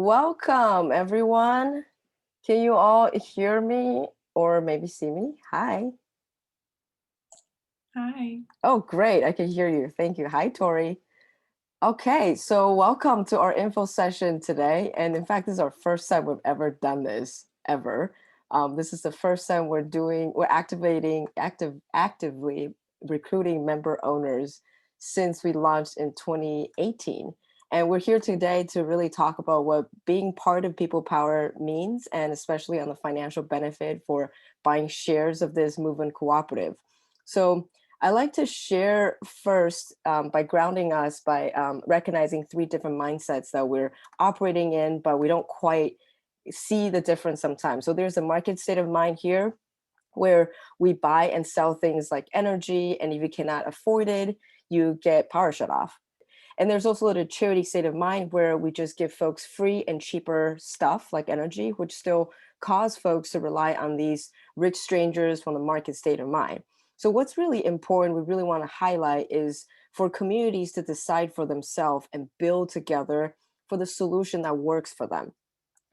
Welcome, everyone. Can you all hear me or maybe see me? Hi. Hi. Oh, great. I can hear you. Thank you. Hi, Tori. Okay, so welcome to our info session today. And in fact, this is our first time we've ever done this, ever. This is the first time we're actively recruiting member owners since we launched in 2018. And we're here today to really talk about what being part of People Power means, and especially on the financial benefit for buying shares of this movement cooperative. So I like to share first by grounding us by recognizing three different mindsets that we're operating in, but we don't quite see the difference sometimes. So there's a market state of mind here where we buy and sell things like energy, and if you cannot afford it, you get power shut off. And there's also the charity state of mind where we just give folks free and cheaper stuff like energy, which still cause folks to rely on these rich strangers from the market state of mind. So what's really important, we really want to highlight is for communities to decide for themselves and build together for the solution that works for them.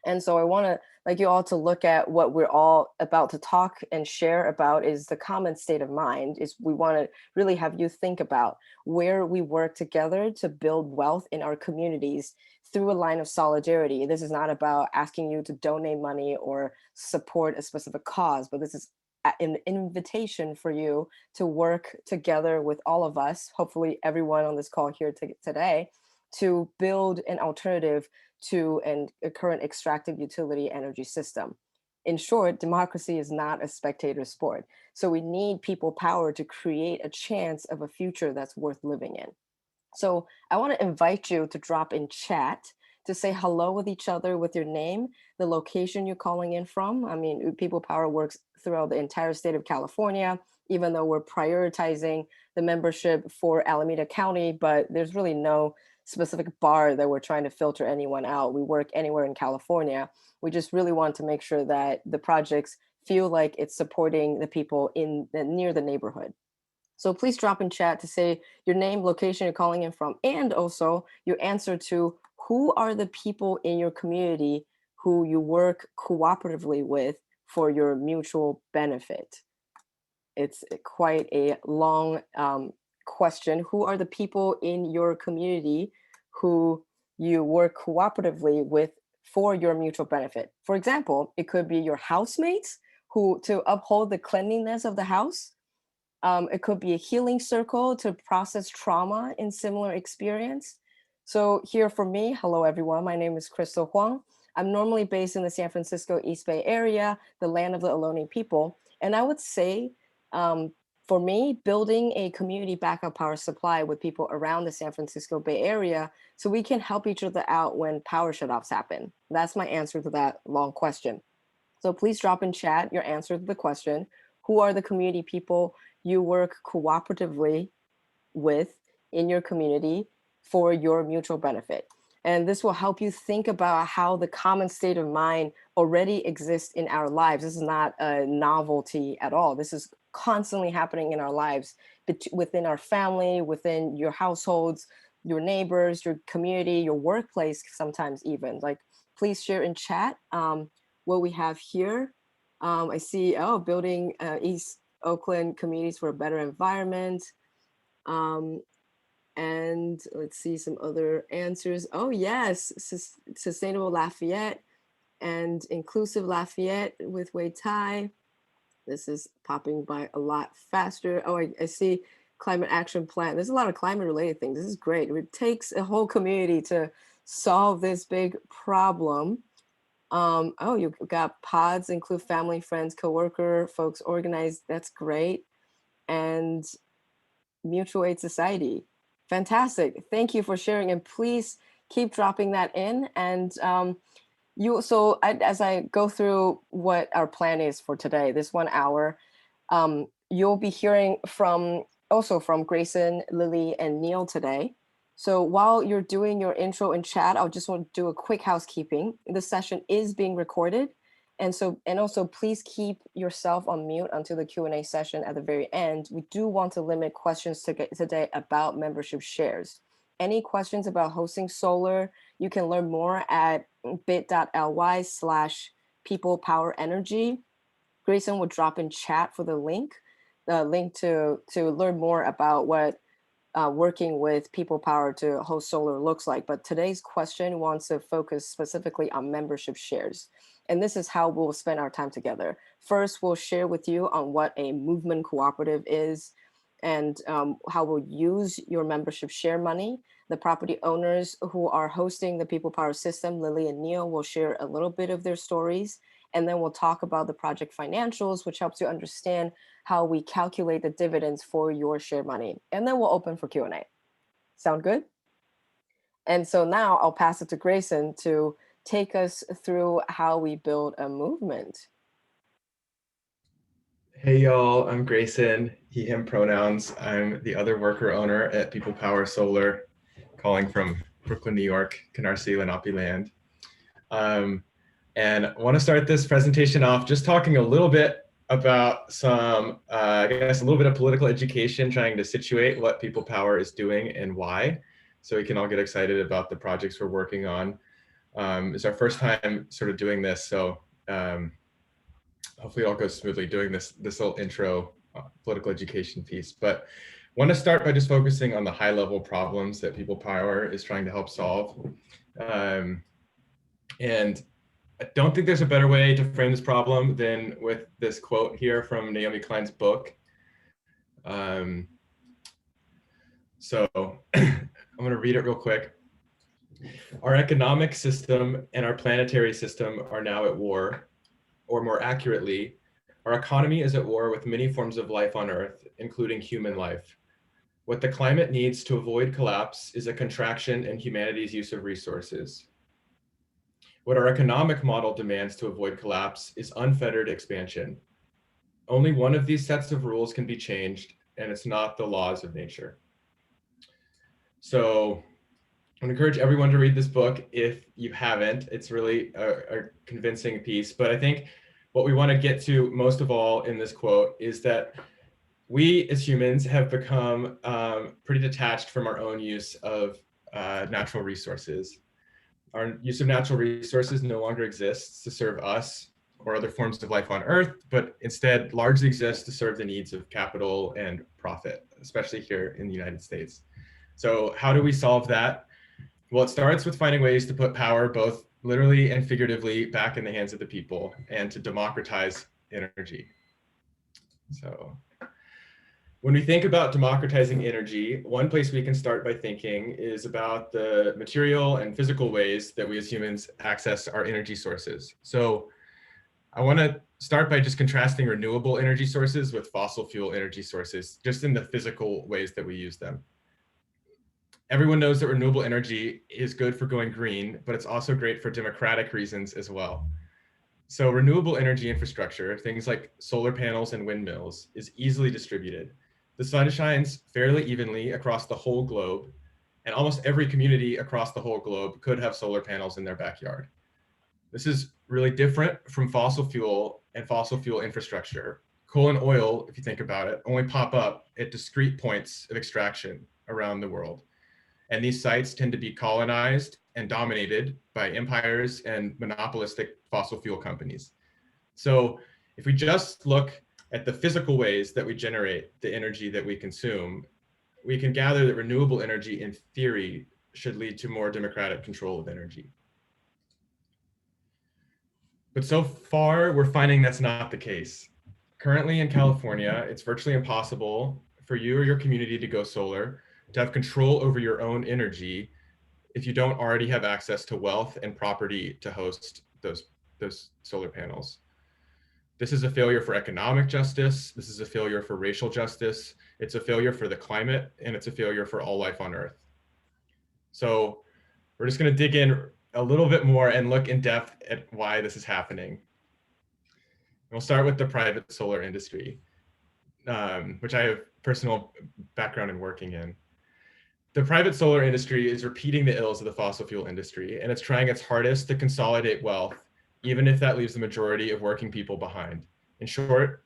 And so I want to like you all to look at what we're all about to talk and share about is the common state of mind is we want to really have you think about where we work together to build wealth in our communities through a line of solidarity. This is not about asking you to donate money or support a specific cause, but this is an invitation for you to work together with all of us, hopefully everyone on this call here today, to build an alternative to a current extractive utility energy system. In short, democracy is not a spectator sport. So we need people power to create a chance of a future that's worth living in. So I want to invite you to drop in chat to say hello with each other with your name, the location you're calling in from. I mean, People Power works throughout the entire state of California, even though we're prioritizing the membership for Alameda County, but there's really no specific bar that we're trying to filter anyone out. We work anywhere in California. We just really want to make sure that the projects feel like it's supporting the people near the neighborhood. So please drop in chat to say your name, location you're calling in from, and also your answer to who are the people in your community who you work cooperatively with for your mutual benefit. It's quite a long question. Who are the people in your community who you work cooperatively with for your mutual benefit? For example, it could be your housemates who to uphold the cleanliness of the house. It could be a healing circle to process trauma in similar experience. So here for me, hello everyone, my name is Crystal Huang. I'm normally based in the San Francisco East Bay area, the land of the Ohlone people. And I would say um, for me, building a community backup power supply with people around the San Francisco Bay Area so we can help each other out when power shutoffs happen. That's my answer to that long question. So please drop in chat your answer to the question. Who are the community people you work cooperatively with in your community for your mutual benefit? And this will help you think about how the common state of mind already exists in our lives. This is not a novelty at all. This is constantly happening in our lives, within our family, within your households, your neighbors, your community, your workplace, sometimes even. Like, please share in chat what we have here. I see, building East Oakland communities for a better environment. Um, and let's see some other answers. Oh, yes, Sustainable Lafayette and Inclusive Lafayette with Wei Tai. This is popping by a lot faster. Oh, I see Climate Action Plan. There's a lot of climate related things. This is great. It takes a whole community to solve this big problem. Oh, you got pods, include family, friends, coworker, folks organized. That's great. And Mutual Aid Society. Fantastic. Thank you for sharing. And please keep dropping that in. And as I go through what our plan is for today, this 1 hour, you'll be hearing also from Grayson, Lily, and Neil today. So while you're doing your intro and chat, I'll just want to do a quick housekeeping. The session is being recorded. And also please keep yourself on mute until the Q&A session at the very end. We do want to limit questions today about membership shares. Any questions about hosting solar, you can learn more at bit.ly/peoplepowerinnergy. Grayson will drop in chat for the link to learn more about what working with people power to host solar looks like. But today's question wants to focus specifically on membership shares. And this is how we'll spend our time together. First, we'll share with you on what a movement cooperative is and how we'll use your membership share money. The property owners who are hosting the People Power system, Lily and Neil, will share a little bit of their stories. And then we'll talk about the project financials, which helps you understand how we calculate the dividends for your share money. And then we'll open for Q&A. Sound good? And so now I'll pass it to Grayson to take us through how we build a movement. Hey y'all, I'm Grayson, he, him pronouns. I'm the other worker owner at People Power Solar, calling from Brooklyn, New York, Canarsie, Lenape land. And I want to start this presentation off just talking a little bit about some, I guess, a little bit of political education, trying to situate what People Power is doing and why, so we can all get excited about the projects we're working on. It's our first time sort of doing this, so hopefully it all goes smoothly doing this little intro political education piece. But I want to start by just focusing on the high level problems that People Power is trying to help solve. And I don't think there's a better way to frame this problem than with this quote here from Naomi Klein's book. So I'm going to read it real quick. Our economic system and our planetary system are now at war, or more accurately, our economy is at war with many forms of life on Earth, including human life. What the climate needs to avoid collapse is a contraction in humanity's use of resources. What our economic model demands to avoid collapse is unfettered expansion. Only one of these sets of rules can be changed, and it's not the laws of nature. So I encourage everyone to read this book if you haven't. It's really a convincing piece. But I think what we want to get to most of all in this quote is that we as humans have become pretty detached from our own use of natural resources. Our use of natural resources no longer exists to serve us or other forms of life on Earth, but instead largely exists to serve the needs of capital and profit, especially here in the United States. So how do we solve that? Well, it starts with finding ways to put power, both literally and figuratively, back in the hands of the people and to democratize energy. So when we think about democratizing energy, one place we can start by thinking is about the material and physical ways that we as humans access our energy sources. So I want to start by just contrasting renewable energy sources with fossil fuel energy sources, just in the physical ways that we use them. Everyone knows that renewable energy is good for going green, but it's also great for democratic reasons as well. So renewable energy infrastructure, things like solar panels and windmills, is easily distributed. The sun shines fairly evenly across the whole globe, and almost every community across the whole globe could have solar panels in their backyard. This is really different from fossil fuel and fossil fuel infrastructure. Coal and oil, if you think about it, only pop up at discrete points of extraction around the world. And these sites tend to be colonized and dominated by empires and monopolistic fossil fuel companies. So if we just look at the physical ways that we generate the energy that we consume, we can gather that renewable energy, in theory, should lead to more democratic control of energy. But so far, we're finding that's not the case. Currently in California, it's virtually impossible for you or your community to go solar, to have control over your own energy, if you don't already have access to wealth and property to host those solar panels. This is a failure for economic justice. This is a failure for racial justice. It's a failure for the climate, and it's a failure for all life on Earth. So we're just going to dig in a little bit more and look in depth at why this is happening. We'll start with the private solar industry, which I have personal background in working in. The private solar industry is repeating the ills of the fossil fuel industry, and it's trying its hardest to consolidate wealth, even if that leaves the majority of working people behind. In short,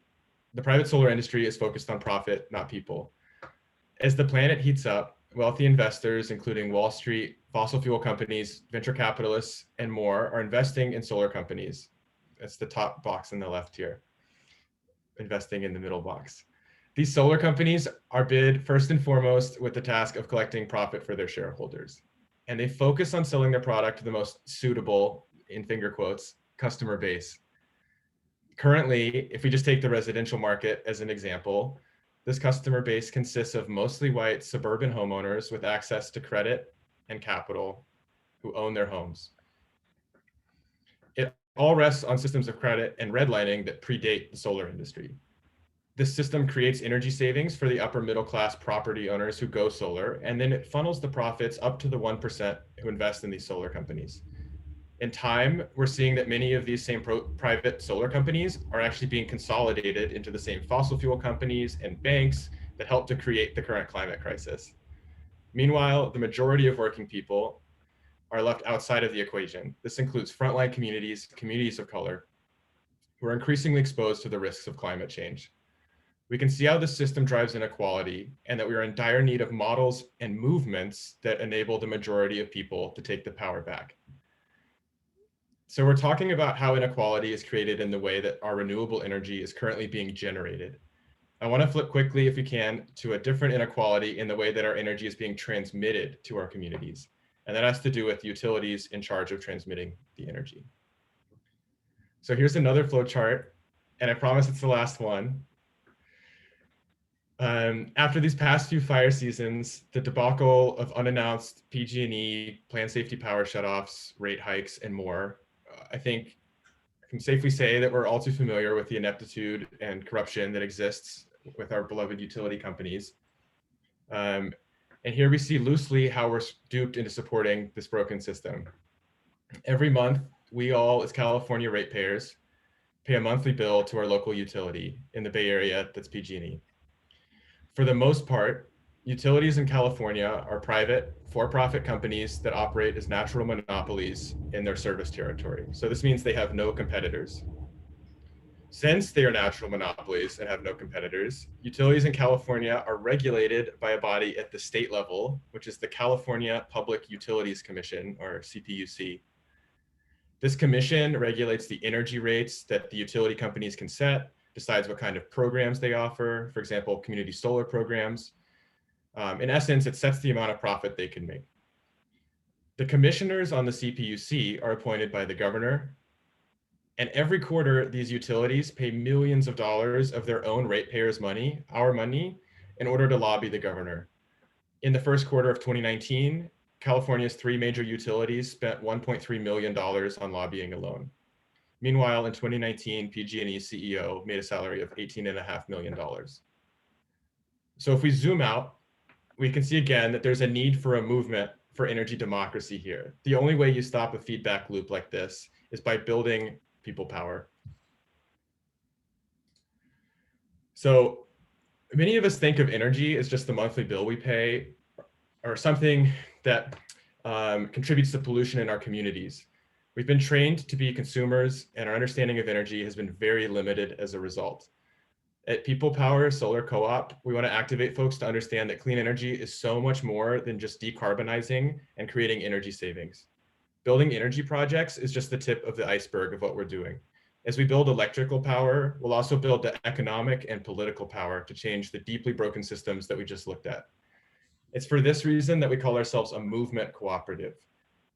the private solar industry is focused on profit, not people. As the planet heats up, wealthy investors, including Wall Street, fossil fuel companies, venture capitalists, and more, are investing in solar companies. That's the top box on the left here, investing in the middle box. These solar companies are bid first and foremost with the task of collecting profit for their shareholders. And they focus on selling their product to the most suitable, in finger quotes, customer base. Currently, if we just take the residential market as an example, this customer base consists of mostly white suburban homeowners with access to credit and capital who own their homes. It all rests on systems of credit and redlining that predate the solar industry. This system creates energy savings for the upper middle class property owners who go solar, and then it funnels the profits up to the 1% who invest in these solar companies. In time, we're seeing that many of these same private solar companies are actually being consolidated into the same fossil fuel companies and banks that help to create the current climate crisis. Meanwhile, the majority of working people are left outside of the equation. This includes frontline communities, communities of color, who are increasingly exposed to the risks of climate change. We can see how this system drives inequality and that we are in dire need of models and movements that enable the majority of people to take the power back. So we're talking about how inequality is created in the way that our renewable energy is currently being generated. I want to flip quickly, if we can, to a different inequality in the way that our energy is being transmitted to our communities. And that has to do with utilities in charge of transmitting the energy. So here's another flow chart, and I promise it's the last one. After these past few fire seasons, the debacle of unannounced PG&E, planned safety power shutoffs, rate hikes, and more, I think I can safely say that we're all too familiar with the ineptitude and corruption that exists with our beloved utility companies. And here we see loosely how we're duped into supporting this broken system. Every month, we all, as California ratepayers, pay a monthly bill to our local utility in the Bay Area that's PG&E. For the most part, utilities in California are private, for-profit companies that operate as natural monopolies in their service territory. So this means they have no competitors. Since they are natural monopolies and have no competitors, utilities in California are regulated by a body at the state level, which is the California Public Utilities Commission, or CPUC. This commission regulates the energy rates that the utility companies can set, decides what kind of programs they offer, for example, community solar programs. In essence, it sets the amount of profit they can make. The commissioners on the CPUC are appointed by the governor, and every quarter, these utilities pay millions of dollars of their own ratepayers' money, our money, in order to lobby the governor. In the first quarter of 2019, California's 3 major utilities spent $1.3 million on lobbying alone. Meanwhile, in 2019, PG&E's CEO made a salary of $18.5 million. So if we zoom out, we can see again that there's a need for a movement for energy democracy here. The only way you stop a feedback loop like this is by building people power. So many of us think of energy as just the monthly bill we pay or something that contributes to pollution in our communities. We've been trained to be consumers, and our understanding of energy has been very limited as a result. At People Power Solar Co-op, we want to activate folks to understand that clean energy is so much more than just decarbonizing and creating energy savings. Building energy projects is just the tip of the iceberg of what we're doing. As we build electrical power, we'll also build the economic and political power to change the deeply broken systems that we just looked at. It's for this reason that we call ourselves a movement cooperative.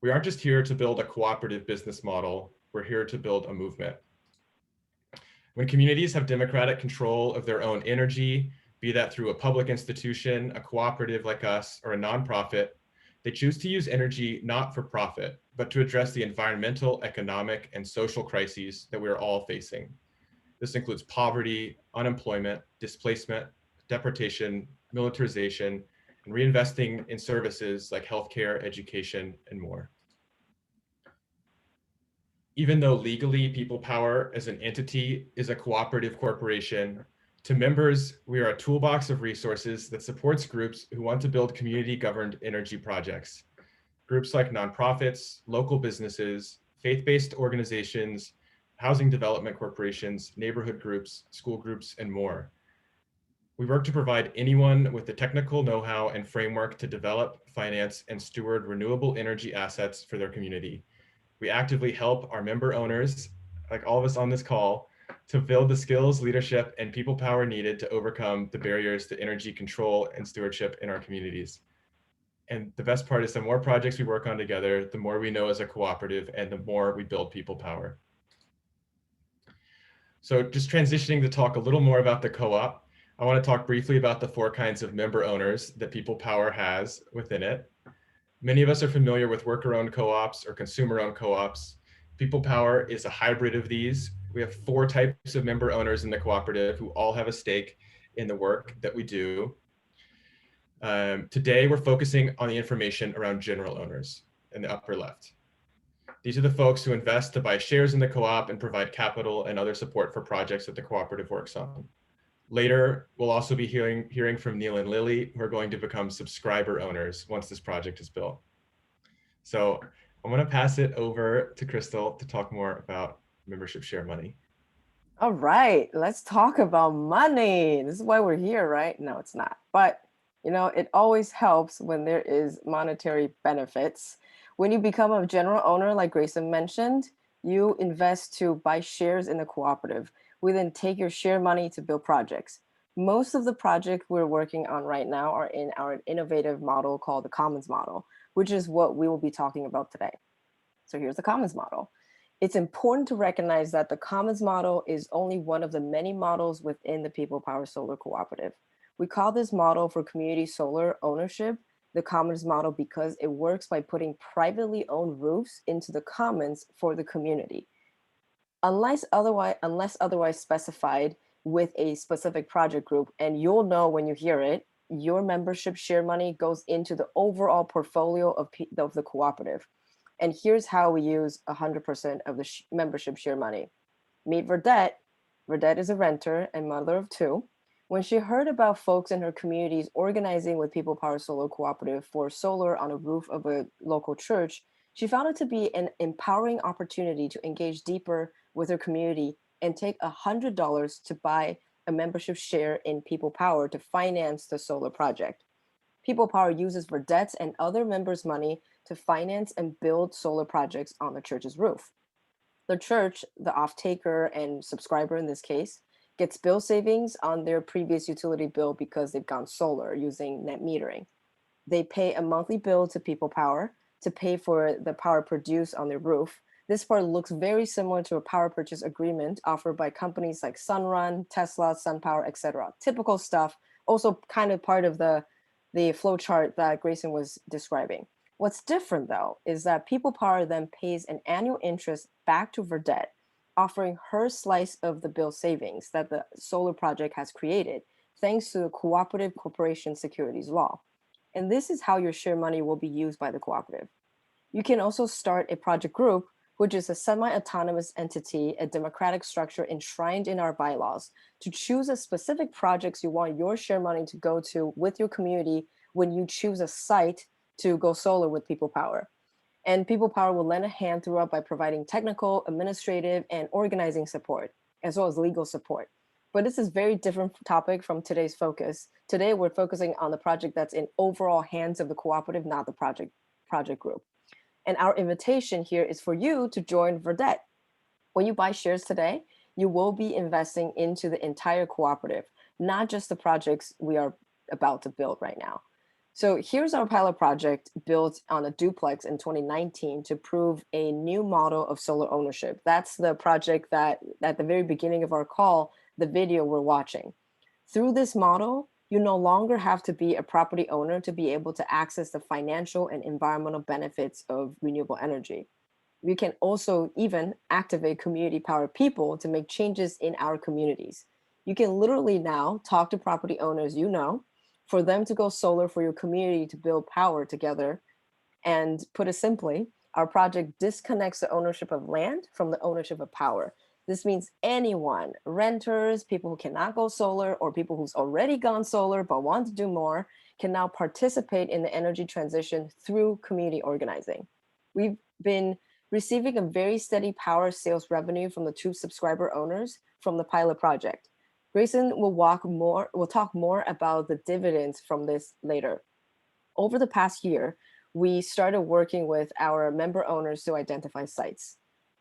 We aren't just here to build a cooperative business model, we're here to build a movement. When communities have democratic control of their own energy, be that through a public institution, a cooperative like us, or a nonprofit, they choose to use energy not for profit, but to address the environmental, economic, and social crises that we're all facing. This includes poverty, unemployment, displacement, deportation, militarization, and reinvesting in services like healthcare, education, and more. Even though legally People Power as an entity is a cooperative corporation, to members, we are a toolbox of resources that supports groups who want to build community-governed energy projects. Groups like nonprofits, local businesses, faith-based organizations, housing development corporations, neighborhood groups, school groups, and more. We work to provide anyone with the technical know-how and framework to develop, finance, and steward renewable energy assets for their community. We actively help our member owners, like all of us on this call, to build the skills, leadership, and people power needed to overcome the barriers to energy control and stewardship in our communities. And the best part is the more projects we work on together, the more we know as a cooperative and the more we build people power. So just transitioning to talk a little more about the co-op, I want to talk briefly about the 4 kinds of member owners that People Power has within it. Many of us are familiar with worker-owned co-ops or consumer-owned co-ops. People Power is a hybrid of these. We have 4 types of member owners in the cooperative who all have a stake in the work that we do. Today, we're focusing on the information around general owners in the upper left. These are the folks who invest to buy shares in the co-op and provide capital and other support for projects that the cooperative works on. Later, we'll also be hearing from Neil and Lily, who are going to become subscriber owners once this project is built. So I'm going to pass it over to Crystal to talk more about membership share money. All right, let's talk about money. This is why we're here, right? No, it's not. But, it always helps when there is monetary benefits. When you become a general owner, like Grayson mentioned, you invest to buy shares in the cooperative. We then take your share money to build projects. Most of the projects we're working on right now are in our innovative model called the Commons model, which is what we will be talking about today. So here's the Commons model. It's important to recognize that the Commons model is only one of the many models within the People Power Solar Cooperative. We call this model for community solar ownership the Commons model because it works by putting privately owned roofs into the commons for the community. Unless otherwise specified with a specific project group, and you'll know when you hear it, your membership share money goes into the overall portfolio of the cooperative. And here's how we use 100% of the membership share money. Meet Verdette. Verdette is a renter and mother of 2. When she heard about folks in her communities organizing with People Power Solar Cooperative for solar on a roof of a local church, she found it to be an empowering opportunity to engage deeper with her community and take $100 to buy a membership share in People Power to finance the solar project. People Power uses Verdette's and other members' money to finance and build solar projects on the church's roof. The church, the off-taker and subscriber in this case, gets bill savings on their previous utility bill because they've gone solar using net metering. They pay a monthly bill to People Power to pay for the power produced on their roof. This part looks very similar to a power purchase agreement offered by companies like Sunrun, Tesla, SunPower, etc. Typical stuff, also kind of part of the flow chart that Grayson was describing. What's different though is that People Power then pays an annual interest back to Verdette, offering her slice of the bill savings that the solar project has created, thanks to the Cooperative Corporation Securities Law. And this is how your share money will be used by the cooperative. You can also start a project group, which is a semi-autonomous entity, a democratic structure enshrined in our bylaws, to choose a specific projects you want your share money to go to with your community when you choose a site to go solar with People Power. And People Power will lend a hand throughout by providing technical, administrative, and organizing support, as well as legal support. But this is a very different topic from today's focus. Today, we're focusing on the project that's in overall hands of the cooperative, not the project group. And our invitation here is for you to join Verdette. When you buy shares today, you will be investing into the entire cooperative, not just the projects we are about to build right now. So here's our pilot project built on a duplex in 2019 to prove a new model of solar ownership. That's the project that at the very beginning of our call, the video we're watching. Through this model, you no longer have to be a property owner to be able to access the financial and environmental benefits of renewable energy. We can also even activate community power people to make changes in our communities. You can literally now talk to property owners for them to go solar for your community to build power together. And put it simply, our project disconnects the ownership of land from the ownership of power. This means anyone, renters, people who cannot go solar, or people who's already gone solar but want to do more, can now participate in the energy transition through community organizing. We've been receiving a very steady power sales revenue from the 2 subscriber owners from the pilot project. Grayson will talk more about the dividends from this later. Over the past year, we started working with our member owners to identify sites.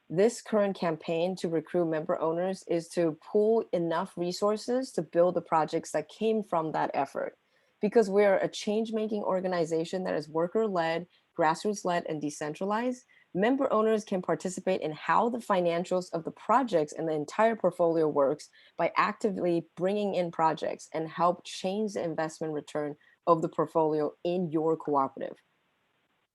This current campaign to recruit member owners is to pool enough resources to build the projects that came from that effort. Because we're a change-making organization that is worker-led, grassroots-led, and decentralized, member owners can participate in how the financials of the projects and the entire portfolio works by actively bringing in projects and help change the investment return of the portfolio in your cooperative.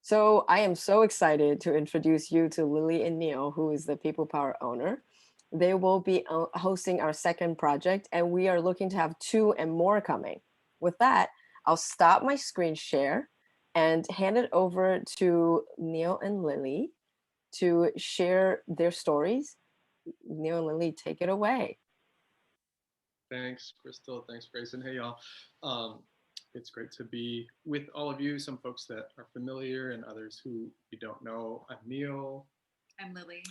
So I am so excited to introduce you to Lily and Neil, who is the People Power owner. They will be hosting our second project, and we are looking to have 2 and more coming. With that, I'll stop my screen share and hand it over to Neil and Lily to share their stories. Neil and Lily, take it away. Thanks, Crystal. Thanks, Grayson. Hey, y'all. It's great to be with all of you, some folks that are familiar and others who you don't know. I'm Neil. I'm Lily.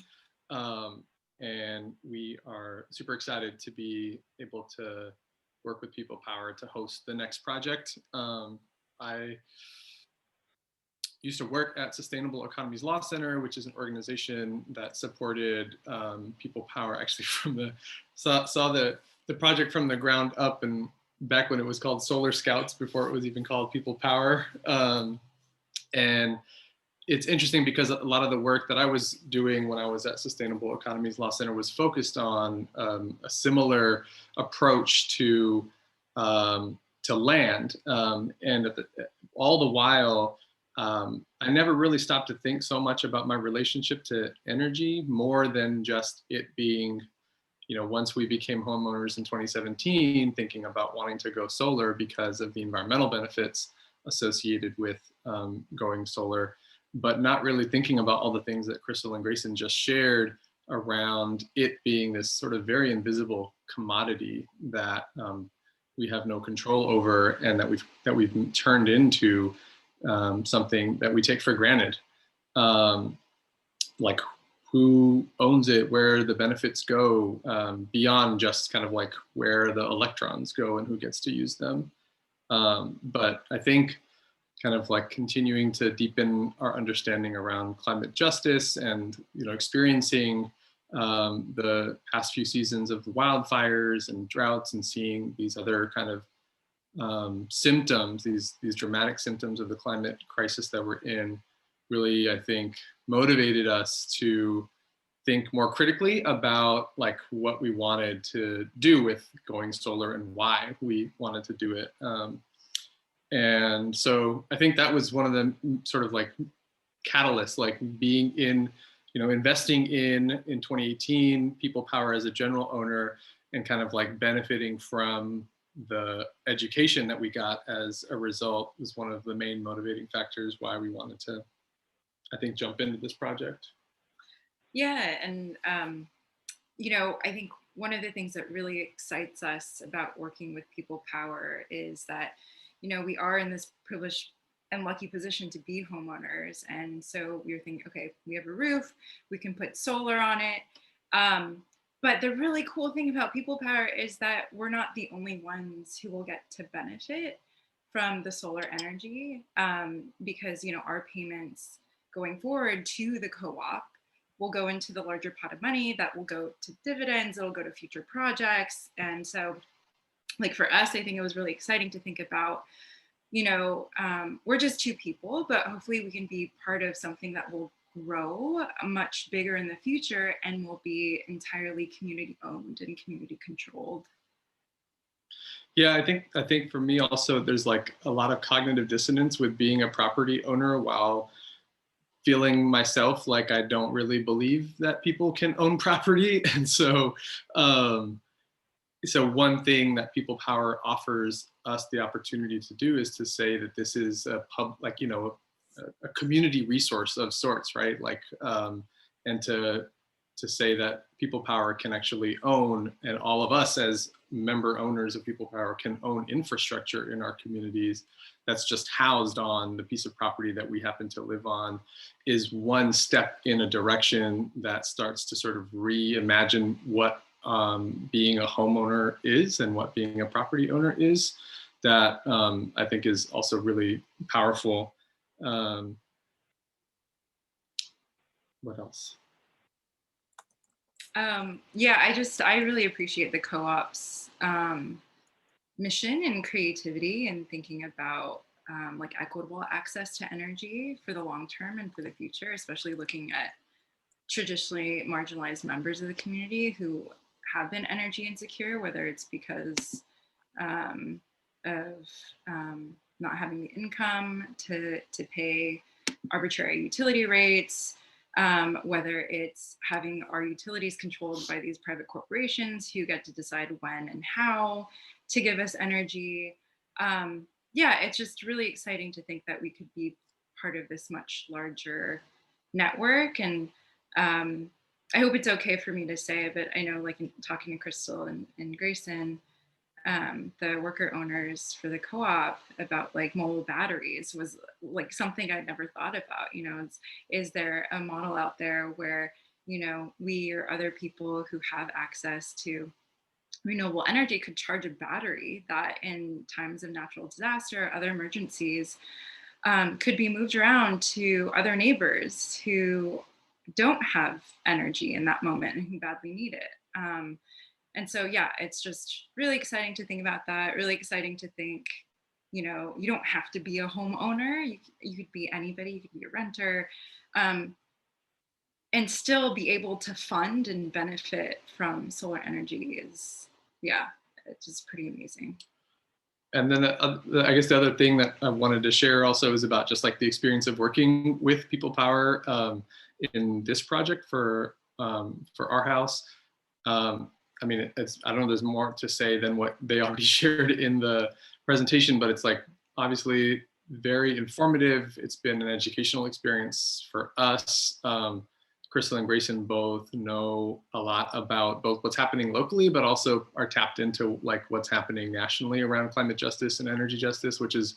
And we are super excited to be able to work with People Power to host the next project. I used to work at Sustainable Economies Law Center, which is an organization that supported People Power actually saw the project from the ground up, and back when it was called Solar Scouts, before it was even called People Power. And it's interesting because a lot of the work that I was doing when I was at Sustainable Economies Law Center was focused on a similar approach to land. And all the while, I never really stopped to think so much about my relationship to energy, more than just it being, once we became homeowners in 2017, thinking about wanting to go solar because of the environmental benefits associated with going solar, but not really thinking about all the things that Crystal and Grayson just shared around it being this sort of very invisible commodity that we have no control over, and that we've turned into something that we take for granted. Like who owns it, where the benefits go, beyond just kind of like where the electrons go and who gets to use them. But I think kind of like continuing to deepen our understanding around climate justice and, experiencing the past few seasons of the wildfires and droughts, and seeing these other kind of symptoms, these dramatic symptoms of the climate crisis that we're in, really, I think, motivated us to think more critically about like what we wanted to do with going solar and why we wanted to do it. And so I think that was one of the sort of like catalysts, like being in, investing in 2018, People Power as a general owner, and kind of like benefiting from the education that we got as a result, was one of the main motivating factors why we wanted to, I think, jump into this project. Yeah, and I think one of the things that really excites us about working with People Power is that, we are in this privileged and lucky position to be homeowners. And so we were thinking, okay, we have a roof, we can put solar on it. But the really cool thing about People Power is that we're not the only ones who will get to benefit from the solar energy, because, our payments going forward to the co-op will go into the larger pot of money that will go to dividends, it'll go to future projects. And so, like for us, I think it was really exciting to think about, we're just 2 people, but hopefully we can be part of something that will grow much bigger in the future and will be entirely community owned and community controlled. Yeah, I think for me also, there's like a lot of cognitive dissonance with being a property owner while feeling myself like I don't really believe that people can own property. And so, so one thing that People Power offers us the opportunity to do is to say that this is a a community resource of sorts, right? Like, and to say that People Power can actually own, and all of us as member owners of People Power can own infrastructure in our communities that's just housed on the piece of property that we happen to live on, is one step in a direction that starts to sort of reimagine what being a homeowner is and what being a property owner is, that I think is also really powerful. What else? Yeah, I really appreciate the co-op's mission and creativity and thinking about like equitable access to energy for the long term and for the future, especially looking at traditionally marginalized members of the community who have been energy insecure, whether it's because of not having the income to pay arbitrary utility rates, whether it's having our utilities controlled by these private corporations who get to decide when and how to give us energy. Yeah, it's just really exciting to think that we could be part of this much larger network. And I hope it's okay for me to say, but I know, like, in talking to Crystal and Grayson, the worker owners for the co-op, about like mobile batteries was like something I'd never thought about. You know, is there a model out there where, you know, we or other people who have access to renewable energy could charge a battery that in times of natural disaster, other emergencies, could be moved around to other neighbors who don't have energy in that moment and who badly need it. And so, yeah, it's just really exciting to think about that. Really exciting to think, you know, you don't have to be a homeowner. You could be anybody. You could be a renter, and still be able to fund and benefit from solar energy. Is, yeah, it's just pretty amazing. And then I guess the other thing that I wanted to share also is about just like the experience of working with People Power in this project for our house. I mean, I don't know, there's more to say than what they already shared in the presentation, but it's like obviously very informative. It's been an educational experience for us. Crystal and Grayson both know a lot about both what's happening locally, but also are tapped into like what's happening nationally around climate justice and energy justice, which is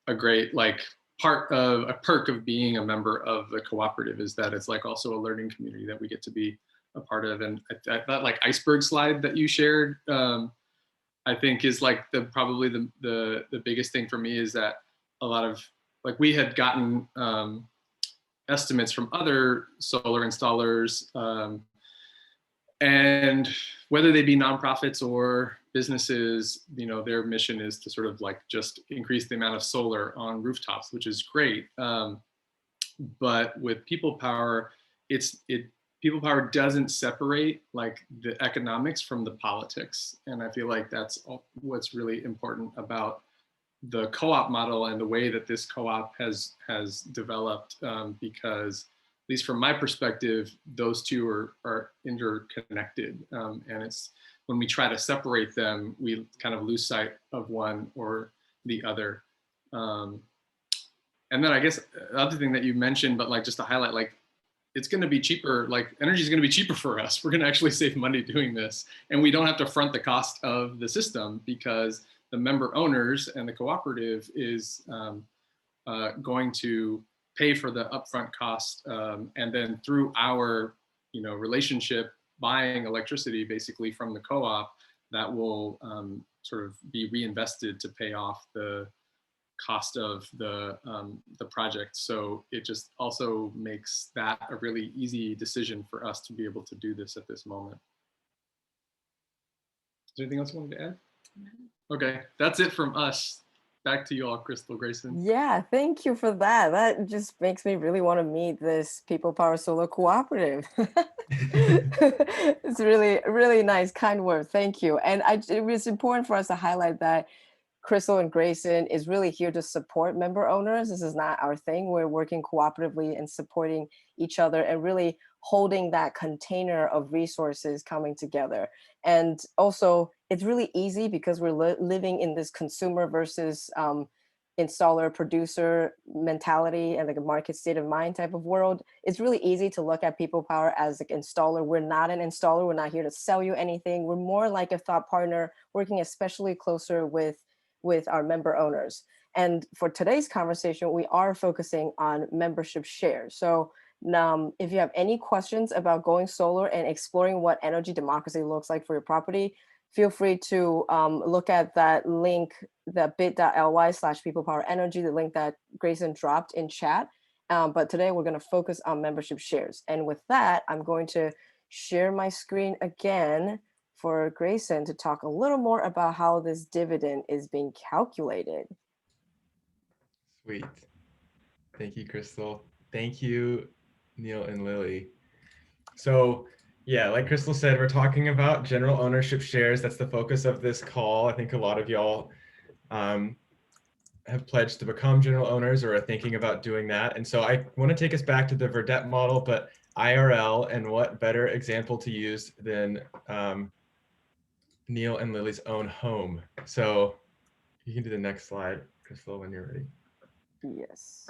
a great like a perk of being a member of the cooperative, is that it's like also a learning community that we get to be a part of. And that like iceberg slide that you shared, I think is like probably the biggest thing for me, is that a lot of like we had gotten estimates from other solar installers, and whether they be nonprofits or businesses, you know, their mission is to sort of like just increase the amount of solar on rooftops, which is great. But with People Power, People Power doesn't separate like the economics from the politics. And I feel like that's what's really important about the co-op model and the way that this co-op has developed, because at least from my perspective, those two are interconnected. And it's when we try to separate them, we kind of lose sight of one or the other. And then I guess the other thing that you mentioned, but like just to highlight, like it's going to be cheaper, like energy is going to be cheaper for us. We're going to actually save money doing this. And we don't have to front the cost of the system, because the member owners and the cooperative is going to pay for the upfront cost, and then through our, you know, relationship, buying electricity basically from the co-op, that will sort of be reinvested to pay off the cost of the project. So it just also makes that a really easy decision for us to be able to do this at this moment. Is there anything else you wanted to add? Okay, that's it from us. Back to you all, Crystal, Grayson. Yeah, thank you for that. That just makes me really want to meet this People Power Solar Cooperative. It's really, really nice, kind word. Thank you. And it was important for us to highlight that Crystal and Grayson is really here to support member owners. This is not our thing. We're working cooperatively and supporting each other and really holding that container of resources coming together. And also, it's really easy because we're living in this consumer versus installer producer mentality and like a market state of mind type of world. It's really easy to look at People Power as an installer. We're not an installer. We're not here to sell you anything. We're more like a thought partner, working especially closer with our member owners. And for today's conversation, we are focusing on membership shares. So If you have any questions about going solar and exploring what energy democracy looks like for your property, feel free to look at that link, the bit.ly/peoplepowerinnergy, the link that Grayson dropped in chat. But today we're going to focus on membership shares. And with that, I'm going to share my screen again for Grayson to talk a little more about how this dividend is being calculated. Sweet. Thank you, Crystal. Thank you, Neil and Lily. So yeah, like Crystal said, we're talking about general ownership shares. That's the focus of this call. I think a lot of y'all have pledged to become general owners or are thinking about doing that. And so I want to take us back to the Verdette model, but IRL, and what better example to use than Neil and Lily's own home. So you can do the next slide, Crystal, when you're ready. Yes.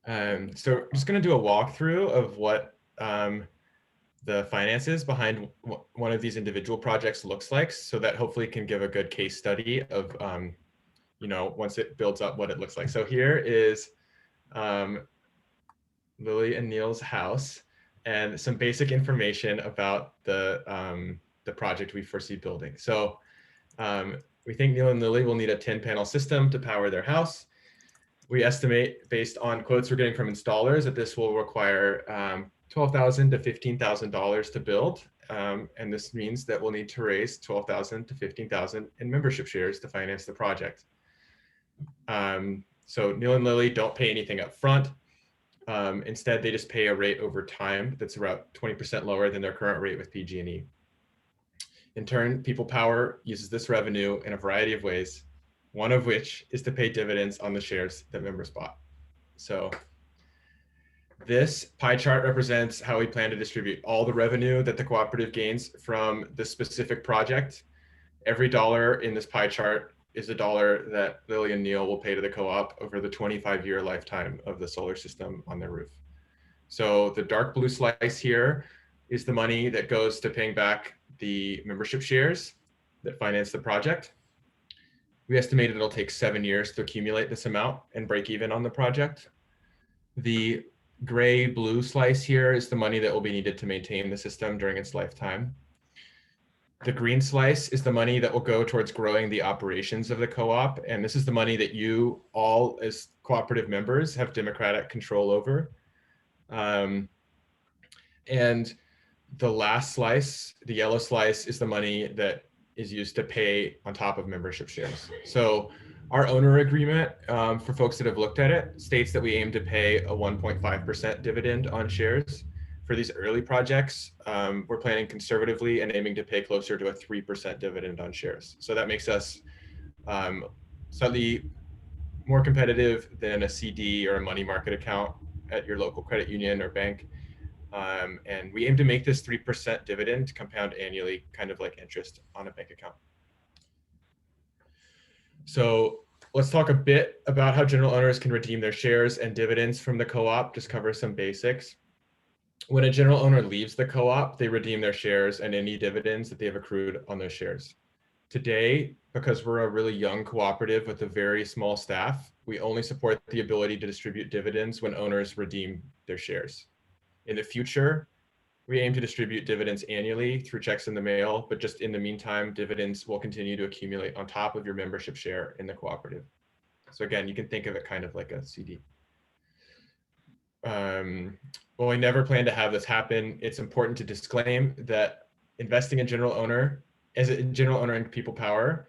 So I'm just going to do a walkthrough of what the finances behind one of these individual projects looks like, so that hopefully can give a good case study of, once it builds up, what it looks like. So here is Lily and Neil's house and some basic information about the project we foresee building. So we think Neil and Lily will need a 10-panel system to power their house. We estimate, based on quotes we're getting from installers, that this will require $12,000 to $15,000 to build. And this means that we'll need to raise $12,000 to $15,000 in membership shares to finance the project. So Neil and Lily don't pay anything up front. Instead, they just pay a rate over time that's about 20% lower than their current rate with PG&E. In turn, People Power uses this revenue in a variety of ways, one of which is to pay dividends on the shares that members bought. So this pie chart represents how we plan to distribute all the revenue that the cooperative gains from this specific project. Every dollar in this pie chart is a dollar that Lily and Neil will pay to the co-op over the 25-year lifetime of the solar system on their roof. So the dark blue slice here is the money that goes to paying back the membership shares that finance the project. We estimated it'll take 7 years to accumulate this amount and break even on the project. The gray blue slice here is the money that will be needed to maintain the system during its lifetime. The green slice is the money that will go towards growing the operations of the co-op. And this is the money that you all as cooperative members have democratic control over. And the last slice, the yellow slice, is the money that is used to pay on top of membership shares. So our owner agreement, for folks that have looked at it, states that we aim to pay a 1.5% dividend on shares. For these early projects, we're planning conservatively and aiming to pay closer to a 3% dividend on shares. So that makes us slightly more competitive than a CD or a money market account at your local credit union or bank. And we aim to make this 3% dividend compound annually, kind of like interest on a bank account. So let's talk a bit about how general owners can redeem their shares and dividends from the co-op, just cover some basics. When a general owner leaves the co-op, they redeem their shares and any dividends that they have accrued on those shares. Today, because we're a really young cooperative with a very small staff, we only support the ability to distribute dividends when owners redeem their shares. In the future, we aim to distribute dividends annually through checks in the mail, but just in the meantime, dividends will continue to accumulate on top of your membership share in the cooperative. So again, you can think of it kind of like a CD. Well, we never plan to have this happen. It's important to disclaim that investing in general owner, as a general owner in People Power,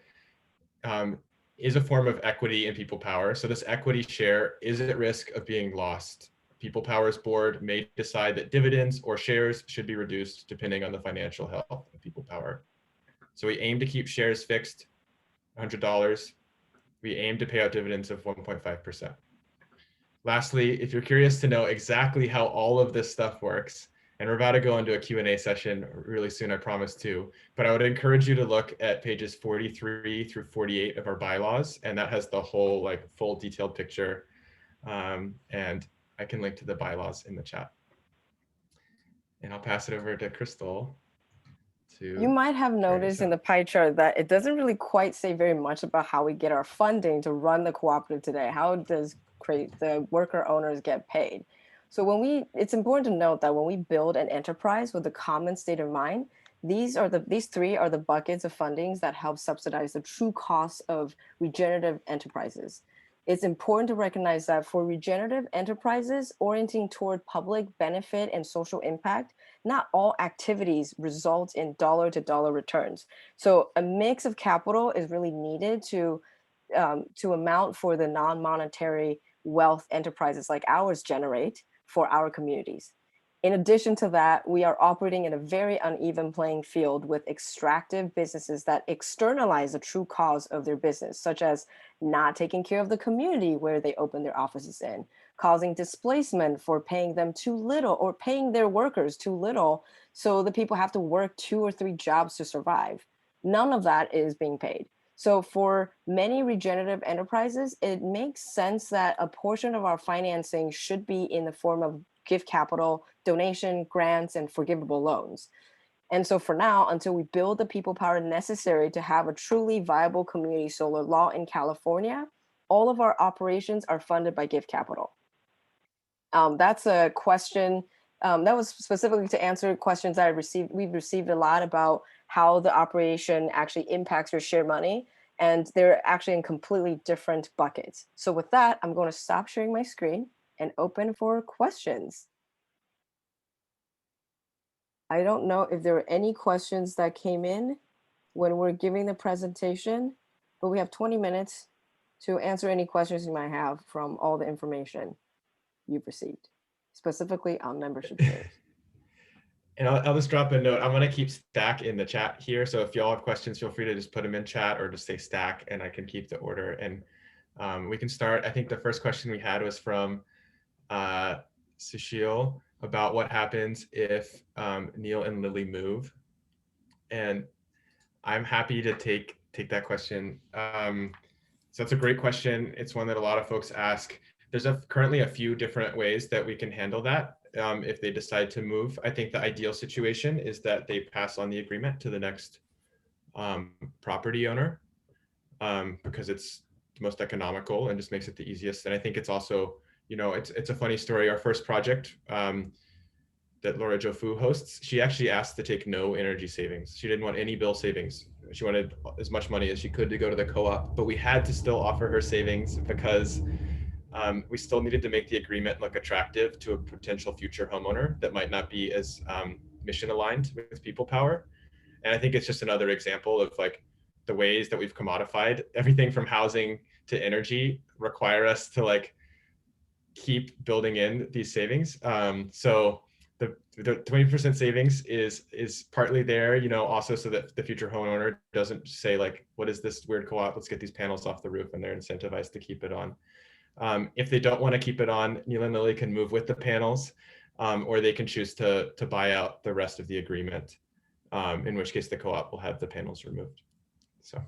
is a form of equity in People Power. So this equity share is at risk of being lost. People Power's board may decide that dividends or shares should be reduced depending on the financial health of People Power. So we aim to keep shares fixed, $100. We aim to pay out dividends of 1.5%. Lastly, if you're curious to know exactly how all of this stuff works, and we're about to go into a Q&A session really soon, I promise to, but I would encourage you to look at pages 43 through 48 of our bylaws, and that has the whole full detailed picture. And I can link to the bylaws in the chat. And I'll pass it over to Crystal. You might have noticed in the pie chart that it doesn't really quite say very much about how we get our funding to run the cooperative today. How does the worker owners get paid? So it's important to note that when we build an enterprise with a common state of mind, these three are the buckets of fundings that help subsidize the true cost of regenerative enterprises. It's important to recognize that for regenerative enterprises orienting toward public benefit and social impact, not all activities result in dollar-to-dollar returns. So a mix of capital is really needed to amount for the non-monetary wealth enterprises like ours generate for our communities. In addition to that, we are operating in a very uneven playing field with extractive businesses that externalize the true cause of their business, such as not taking care of the community where they open their offices in, causing displacement for paying them too little or paying their workers too little, so the people have to work 2 or 3 jobs to survive. None of that is being paid. So for many regenerative enterprises, it makes sense that a portion of our financing should be in the form of gift capital, donation, grants, and forgivable loans. And so for now, until we build the people power necessary to have a truly viable community solar law in California, all of our operations are funded by gift capital. That's a question that was specifically to answer questions that we've received a lot about how the operation actually impacts your share money. And they're actually in completely different buckets. So with that, I'm going to stop sharing my screen and open for questions. I don't know if there were any questions that came in when we're giving the presentation, but we have 20 minutes to answer any questions you might have from all the information you've received, specifically on membership shares. And I'll just drop a note. I'm going to keep Stack in the chat here. So if y'all have questions, feel free to just put them in chat or just say Stack and I can keep the order. And we can start. I think the first question we had was from Sushil about what happens if Neil and Lily move. And I'm happy to take that question. So that's a great question. It's one that a lot of folks ask. There's currently a few different ways that we can handle that if they decide to move. I think the ideal situation is that they pass on the agreement to the next property owner because it's the most economical and just makes it the easiest. And I think it's also, you know, it's a funny story. Our first project that Laura Jofu hosts, she actually asked to take no energy savings. She didn't want any bill savings. She wanted as much money as she could to go to the co-op, but we had to still offer her savings because we still needed to make the agreement look attractive to a potential future homeowner that might not be as mission aligned with people power. And I think it's just another example of like the ways that we've commodified everything from housing to energy require us to like keep building in these savings. So the 20% savings is partly there, you know, also so that the future homeowner doesn't say like, what is this weird co-op? Let's get these panels off the roof, and they're incentivized to keep it on. If they don't want to keep it on, Neil and Lily can move with the panels, or they can choose to buy out the rest of the agreement, in which case the co-op will have the panels removed. So.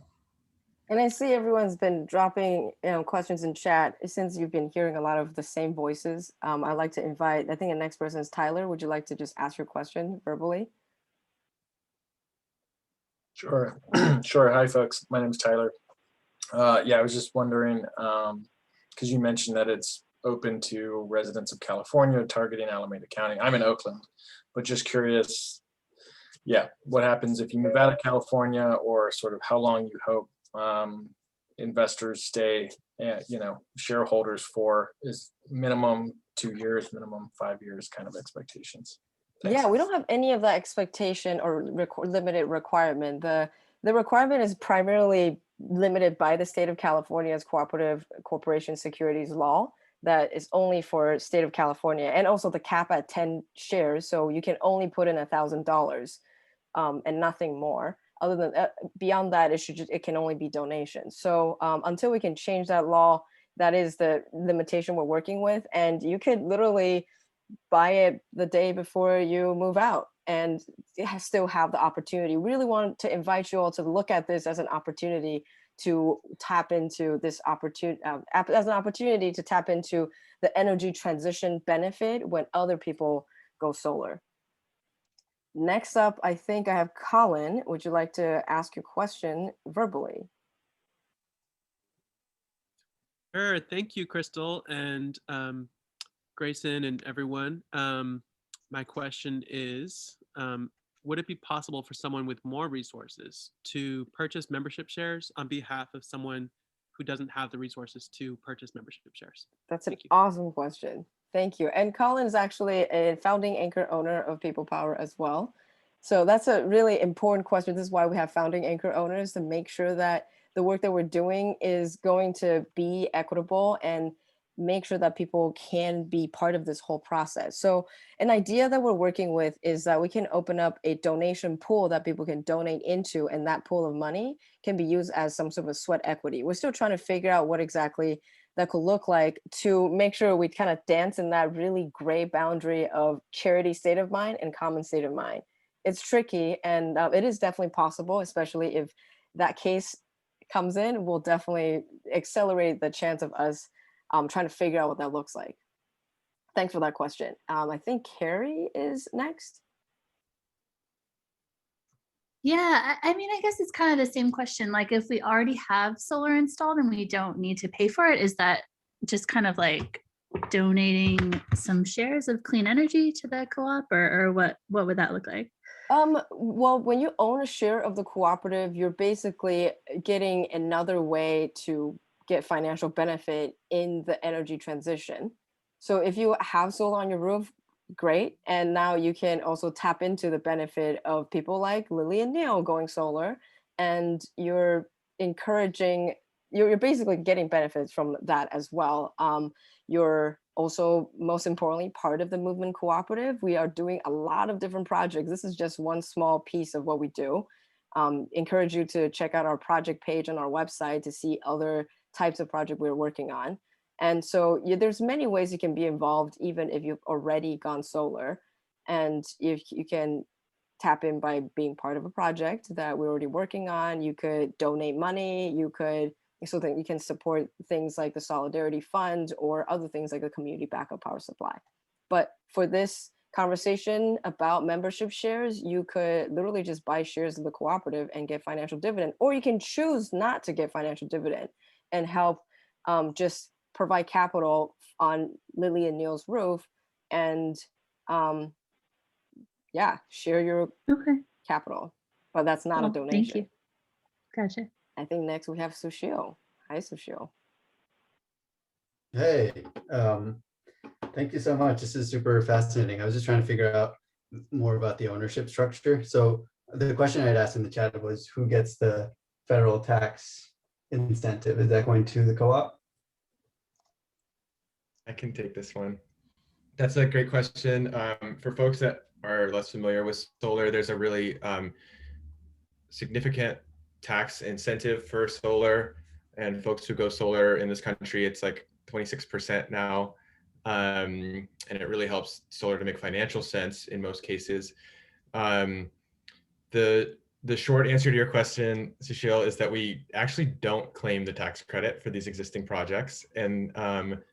And I see everyone's been dropping questions in chat. Since you've been hearing a lot of the same voices, I'd like to invite, I think the next person is Tyler. Would you like to just ask your question verbally? Sure. Sure. Hi, folks. My name is Tyler. Yeah, I was just wondering, because you mentioned that it's open to residents of California targeting Alameda County. I'm in Oakland, but just curious, yeah, what happens if you move out of California, or sort of how long you hope investors stay, you know, shareholders for? Is minimum 2 years, minimum 5 years kind of expectations? Thanks. Yeah, we don't have any of that expectation or limited requirement. The requirement is primarily limited by the state of California's cooperative corporation securities law that is only for state of California, and also the cap at 10 shares. So you can only put in $1,000 and nothing more. Other than beyond that, it can only be donations. So until we can change that law, that is the limitation we're working with. And you could literally buy it the day before you move out and still have the opportunity. Really want to invite you all to look at this as an opportunity to tap into this opportunity, as an opportunity to tap into the energy transition benefit when other people go solar. Next up, I think I have Colin. Would you like to ask your question verbally? Sure, thank you, Crystal. And Grayson and everyone. My question is, would it be possible for someone with more resources to purchase membership shares on behalf of someone who doesn't have the resources to purchase membership shares? That's an Thank you. awesome question. Thank you. And Colin is actually a founding anchor owner of People Power as well. So that's a really important question. This is why we have founding anchor owners, to make sure that the work that we're doing is going to be equitable and make sure that people can be part of this whole process. So an idea that we're working with is that we can open up a donation pool that people can donate into, and that pool of money can be used as some sort of sweat equity. We're still trying to figure out what exactly that could look like to make sure we kind of dance in that really gray boundary of charity state of mind and common state of mind. It's tricky, and it is definitely possible, especially if that case comes in, will definitely accelerate the chance of us trying to figure out what that looks like. Thanks for that question. I think Carrie is next. Yeah, I mean, I guess it's kind of the same question. Like, if we already have solar installed and we don't need to pay for it, is that just kind of like donating some shares of clean energy to the co-op, or what would that look like? Well, when you own a share of the cooperative, you're basically getting another way to get financial benefit in the energy transition. So if you have solar on your roof, great. And now you can also tap into the benefit of people like Lily and Neil going solar, and you're encouraging, you're basically getting benefits from that as well. You're also, most importantly, part of the Movement Cooperative. We are doing a lot of different projects. This is just one small piece of what we do. Encourage you to check out our project page on our website to see other types of project we're working on. And so there's many ways you can be involved, even if you've already gone solar. And if you can tap in by being part of a project that we're already working on, you could donate money, you could, so that you can support things like the Solidarity Fund or other things like the Community Backup Power Supply. But for this conversation about membership shares, you could literally just buy shares of the cooperative and get financial dividend, or you can choose not to get financial dividend and help just provide capital on Lily and Neil's roof, and yeah, share your capital. But that's not a donation. Thank you. Gotcha. I think next we have Sushil. Hi, Sushil. Hey, thank you so much. This is super fascinating. I was just trying to figure out more about the ownership structure. So the question I'd asked in the chat was, who gets the federal tax incentive? Is that going to the co-op? I can take this one. That's a great question. For folks that are less familiar with solar, there's a really significant tax incentive for solar, and folks who go solar in this country, it's like 26% now. And it really helps solar to make financial sense in most cases. The short answer to your question, Sushil, is that we actually don't claim the tax credit for these existing projects. And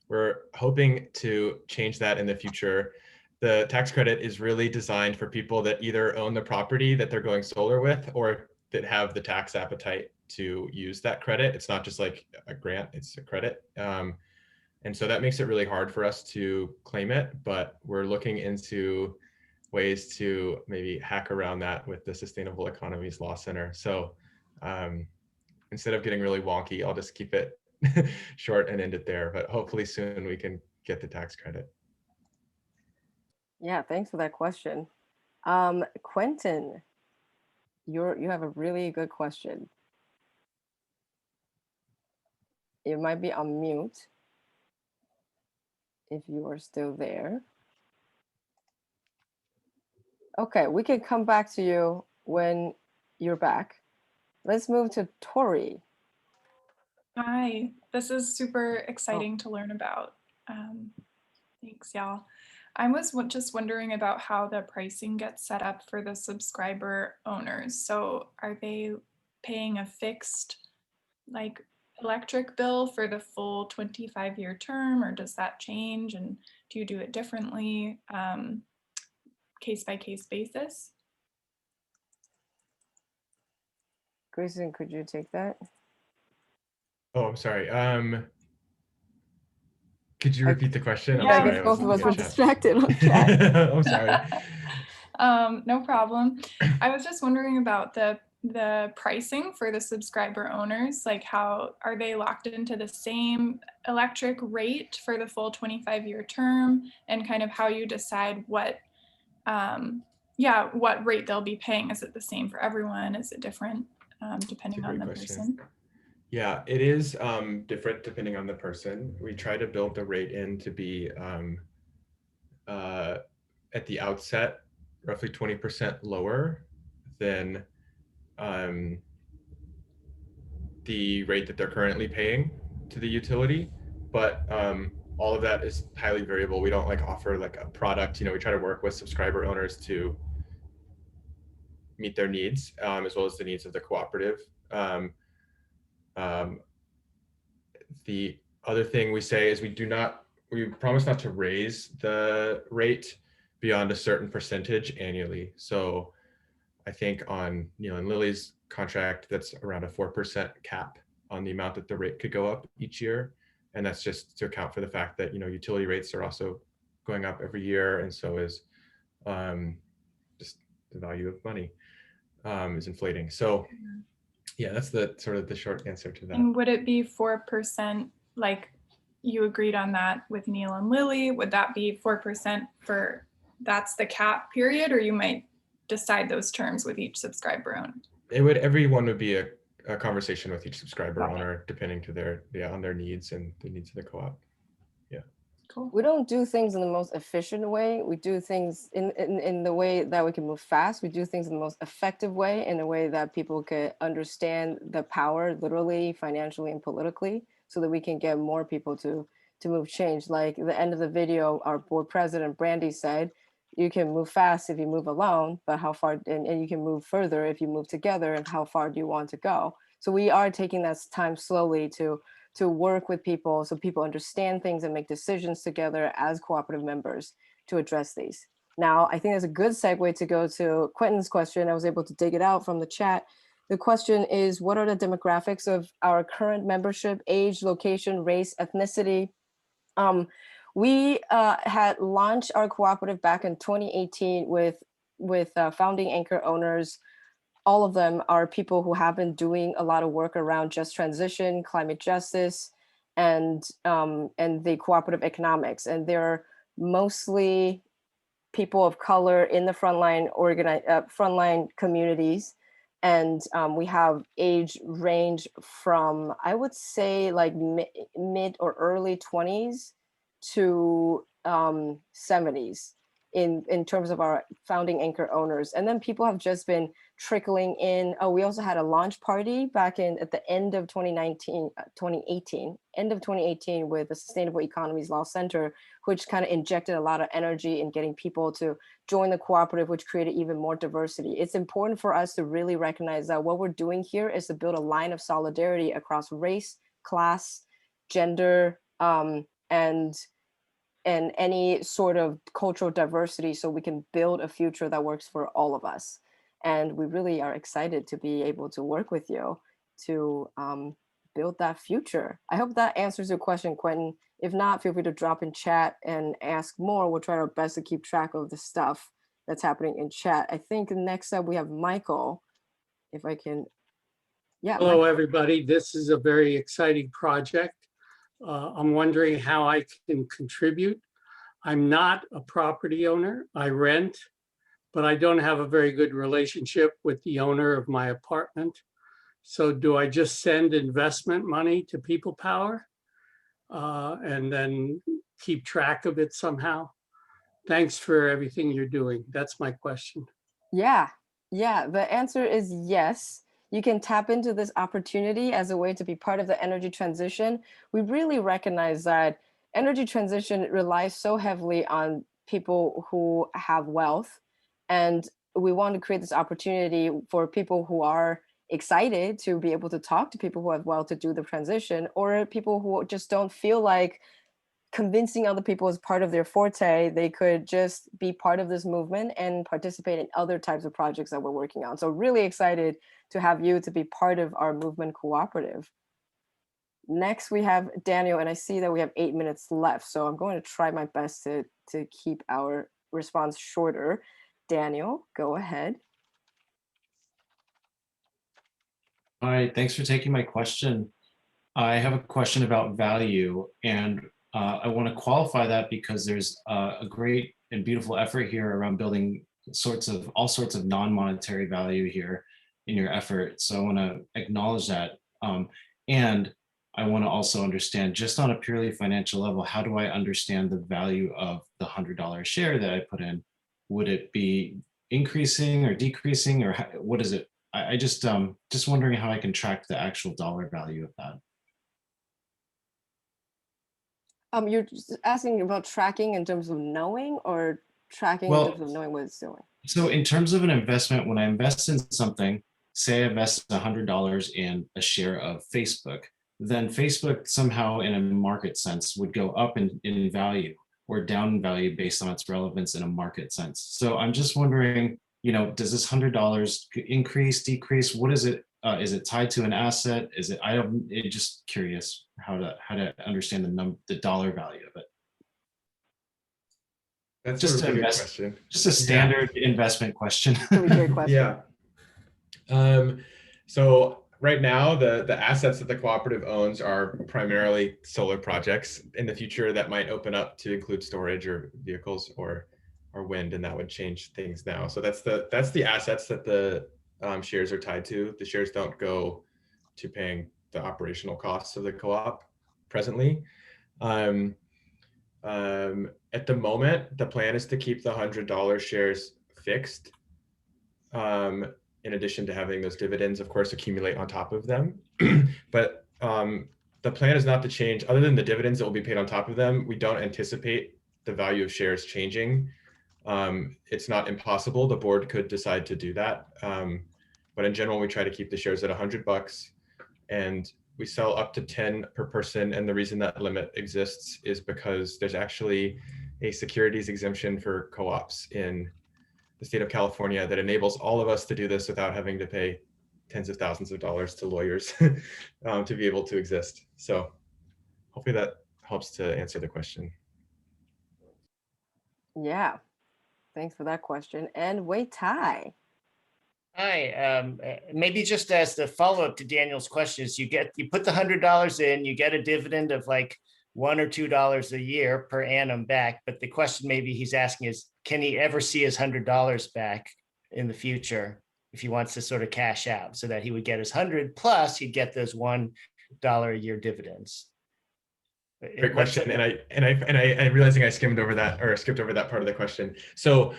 we're hoping to change that in the future. The tax credit is really designed for people that either own the property that they're going solar with, or that have the tax appetite to use that credit. It's not just like a grant, it's a credit. And so that makes it really hard for us to claim it, but we're looking into ways to maybe hack around that with the Sustainable Economies Law Center. So instead of getting really wonky, I'll just keep it short and end it there, but hopefully soon we can get the tax credit. Yeah, thanks for that question. Quentin, you have a really good question. It might be on mute if you are still there. Okay, we can come back to you when you're back. Let's move to Tori. Hi, this is super exciting to learn about. Thanks, y'all. I was just wondering about how the pricing gets set up for the subscriber owners. So are they paying a fixed like electric bill for the full 25-year term, or does that change? And do you do it differently, case by case basis? Grayson, could you take that? Oh, I'm sorry. Could you repeat the question? I'm Yeah, I sorry, guess I both was of looking us were at chat. distracted on chat. I'm sorry. No problem. I was just wondering about the pricing for the subscriber owners. Like, how are they locked into the same electric rate for the full 25-year term, and kind of how you decide what what rate they'll be paying? Is it the same for everyone? Is it different depending on the person? Yeah, it is different depending on the person. We try to build the rate in to be at the outset roughly 20% lower than the rate that they're currently paying to the utility. But all of that is highly variable. We don't like offer like a product. We try to work with subscriber owners to meet their needs as well as the needs of the cooperative. The other thing we say is we promise not to raise the rate beyond a certain percentage annually. So I think on Neil and Lily's contract, that's around a 4% cap on the amount that the rate could go up each year. And that's just to account for the fact that, utility rates are also going up every year. And so is just the value of money is inflating. So yeah, that's the sort of the short answer to that. And would it be 4%, like you agreed on that with Neil and Lily? Would that be 4% for, that's the cap period, or you might decide those terms with each subscriber owner? Everyone would be a conversation with each subscriber owner, depending to on their needs and the needs of the co-op. Yeah. Cool. We don't do things in the most efficient way. We do things in the way that we can move fast. We do things in the most effective way, in a way that people can understand the power, literally, financially, and politically, so that we can get more people to move change. Like the end of the video, our board president, Brandy, said, you can move fast if you move alone, but how far, and you can move further if you move together, and how far do you want to go? So we are taking that time slowly to work with people so people understand things and make decisions together as cooperative members to address these. Now, I think that's a good segue to go to Quentin's question. I was able to dig it out from the chat. The question is, what are the demographics of our current membership: age, location, race, ethnicity? We had launched our cooperative back in 2018 with founding anchor owners. All of them are people who have been doing a lot of work around just transition, climate justice, and the cooperative economics. And they're mostly people of color in the frontline communities. And we have age range from, I would say, like mid or early 20s to 70s in terms of our founding anchor owners. And then people have just been trickling in. Oh, we also had a launch party back at the end of 2018 with the Sustainable Economies Law Center, which kind of injected a lot of energy in getting people to join the cooperative, which created even more diversity. It's important for us to really recognize that what we're doing here is to build a line of solidarity across race, class, gender, and any sort of cultural diversity, so we can build a future that works for all of us. And we really are excited to be able to work with you to build that future. I hope that answers your question, Quentin. If not, feel free to drop in chat and ask more. We'll try our best to keep track of the stuff that's happening in chat. I think next up we have Michael, if I can. Yeah. Hello, Michael. everybody. This is a very exciting project. I'm wondering how I can contribute. I'm not a property owner. I rent, but I don't have a very good relationship with the owner of my apartment. So do I just send investment money to People Power and then keep track of it somehow? Thanks for everything you're doing. That's my question. Yeah, the answer is yes. You can tap into this opportunity as a way to be part of the energy transition. We really recognize that energy transition relies so heavily on people who have wealth, and we want to create this opportunity for people who are excited to be able to talk to people who have wealth to do the transition, or people who just don't feel like convincing other people is part of their forte. They could just be part of this movement and participate in other types of projects that we're working on. So really excited to have you to be part of our movement cooperative. Next, we have Daniel, and I see that we have 8 minutes left, so I'm going to try my best to keep our response shorter. Daniel, go ahead. Hi, thanks for taking my question. I have a question about value, and I want to qualify that because there's a great and beautiful effort here around building all sorts of non-monetary value here in your effort. So I want to acknowledge that. And I want to also understand, just on a purely financial level, how do I understand the value of the $100 share that I put in? Would it be increasing or decreasing, or what is it? I just wondering how I can track the actual dollar value of that. You're just asking about tracking in terms of knowing, or tracking in terms of knowing what it's doing? So in terms of an investment, when I invest in something, say I invest $100 in a share of Facebook, then Facebook somehow in a market sense would go up in value or down in value based on its relevance in a market sense. So I'm just wondering, does this $100 increase, decrease? What is it? Is it tied to an asset? Is it? Just curious how to understand the dollar value of it. That's Just a really good question. Just a standard investment question. Really great question. Yeah. So right now, the assets that the cooperative owns are primarily solar projects. In the future, that might open up to include storage or vehicles or wind, and that would change things now. So that's the assets that the shares are tied to. The shares don't go to paying the operational costs of the co-op presently. At the moment, the plan is to keep the $100 shares fixed. In addition to having those dividends, of course, accumulate on top of them. But the plan is not to change, other than the dividends that will be paid on top of them. We don't anticipate the value of shares changing. It's not impossible. The board could decide to do that. But in general, we try to keep the shares at $100, and we sell up to 10 per person. And the reason that limit exists is because there's actually a securities exemption for co-ops in the state of California that enables all of us to do this without having to pay tens of thousands of dollars to lawyers to be able to exist. So hopefully that helps to answer the question. Yeah, thanks for that question. And Wei Tai. Hi, maybe just as the follow-up to Daniel's questions, you put the $100 in, you get a dividend of like $1 or $2 a year per annum back. But the question maybe he's asking is, can he ever see his $100 back in the future if he wants to sort of cash out, so that he would get his 100 plus he'd get those $1 a year dividends? Great question, and I'm realizing I skipped over that part of the question. So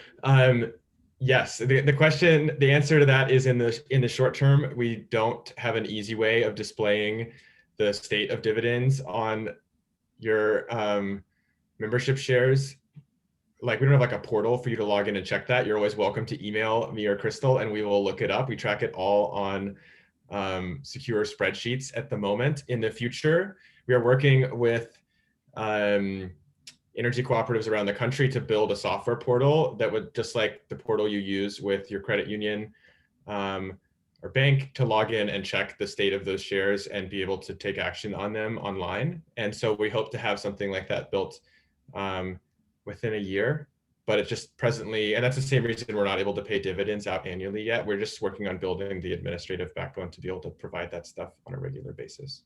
yes, the answer to that is in the short term, we don't have an easy way of displaying the state of dividends on your membership shares. Like, we don't have like a portal for you to log in and check that. You're always welcome to email me or Crystal, and we will look it up. We track it all on secure spreadsheets at the moment. In the future, we are working with energy cooperatives around the country to build a software portal that would, just like the portal you use with your credit union or bank, to log in and check the state of those shares and be able to take action on them online. And so we hope to have something like that built within a year, but it just presently, and that's the same reason we're not able to pay dividends out annually yet. We're just working on building the administrative backbone to be able to provide that stuff on a regular basis.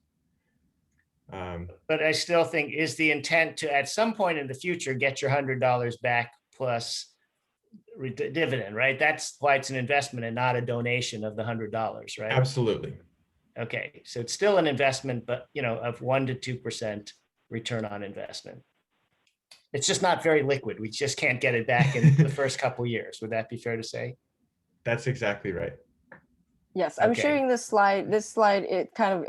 But I still think, is the intent to, at some point in the future, get your $100 back plus dividend, right? That's why it's an investment and not a donation of the $100, right? Absolutely. Okay, so it's still an investment, but of 1% to 2% return on investment. It's just not very liquid. We just can't get it back in the first couple of years. Would that be fair to say? That's exactly right. Yes, I'm sharing this slide. This slide, it kind of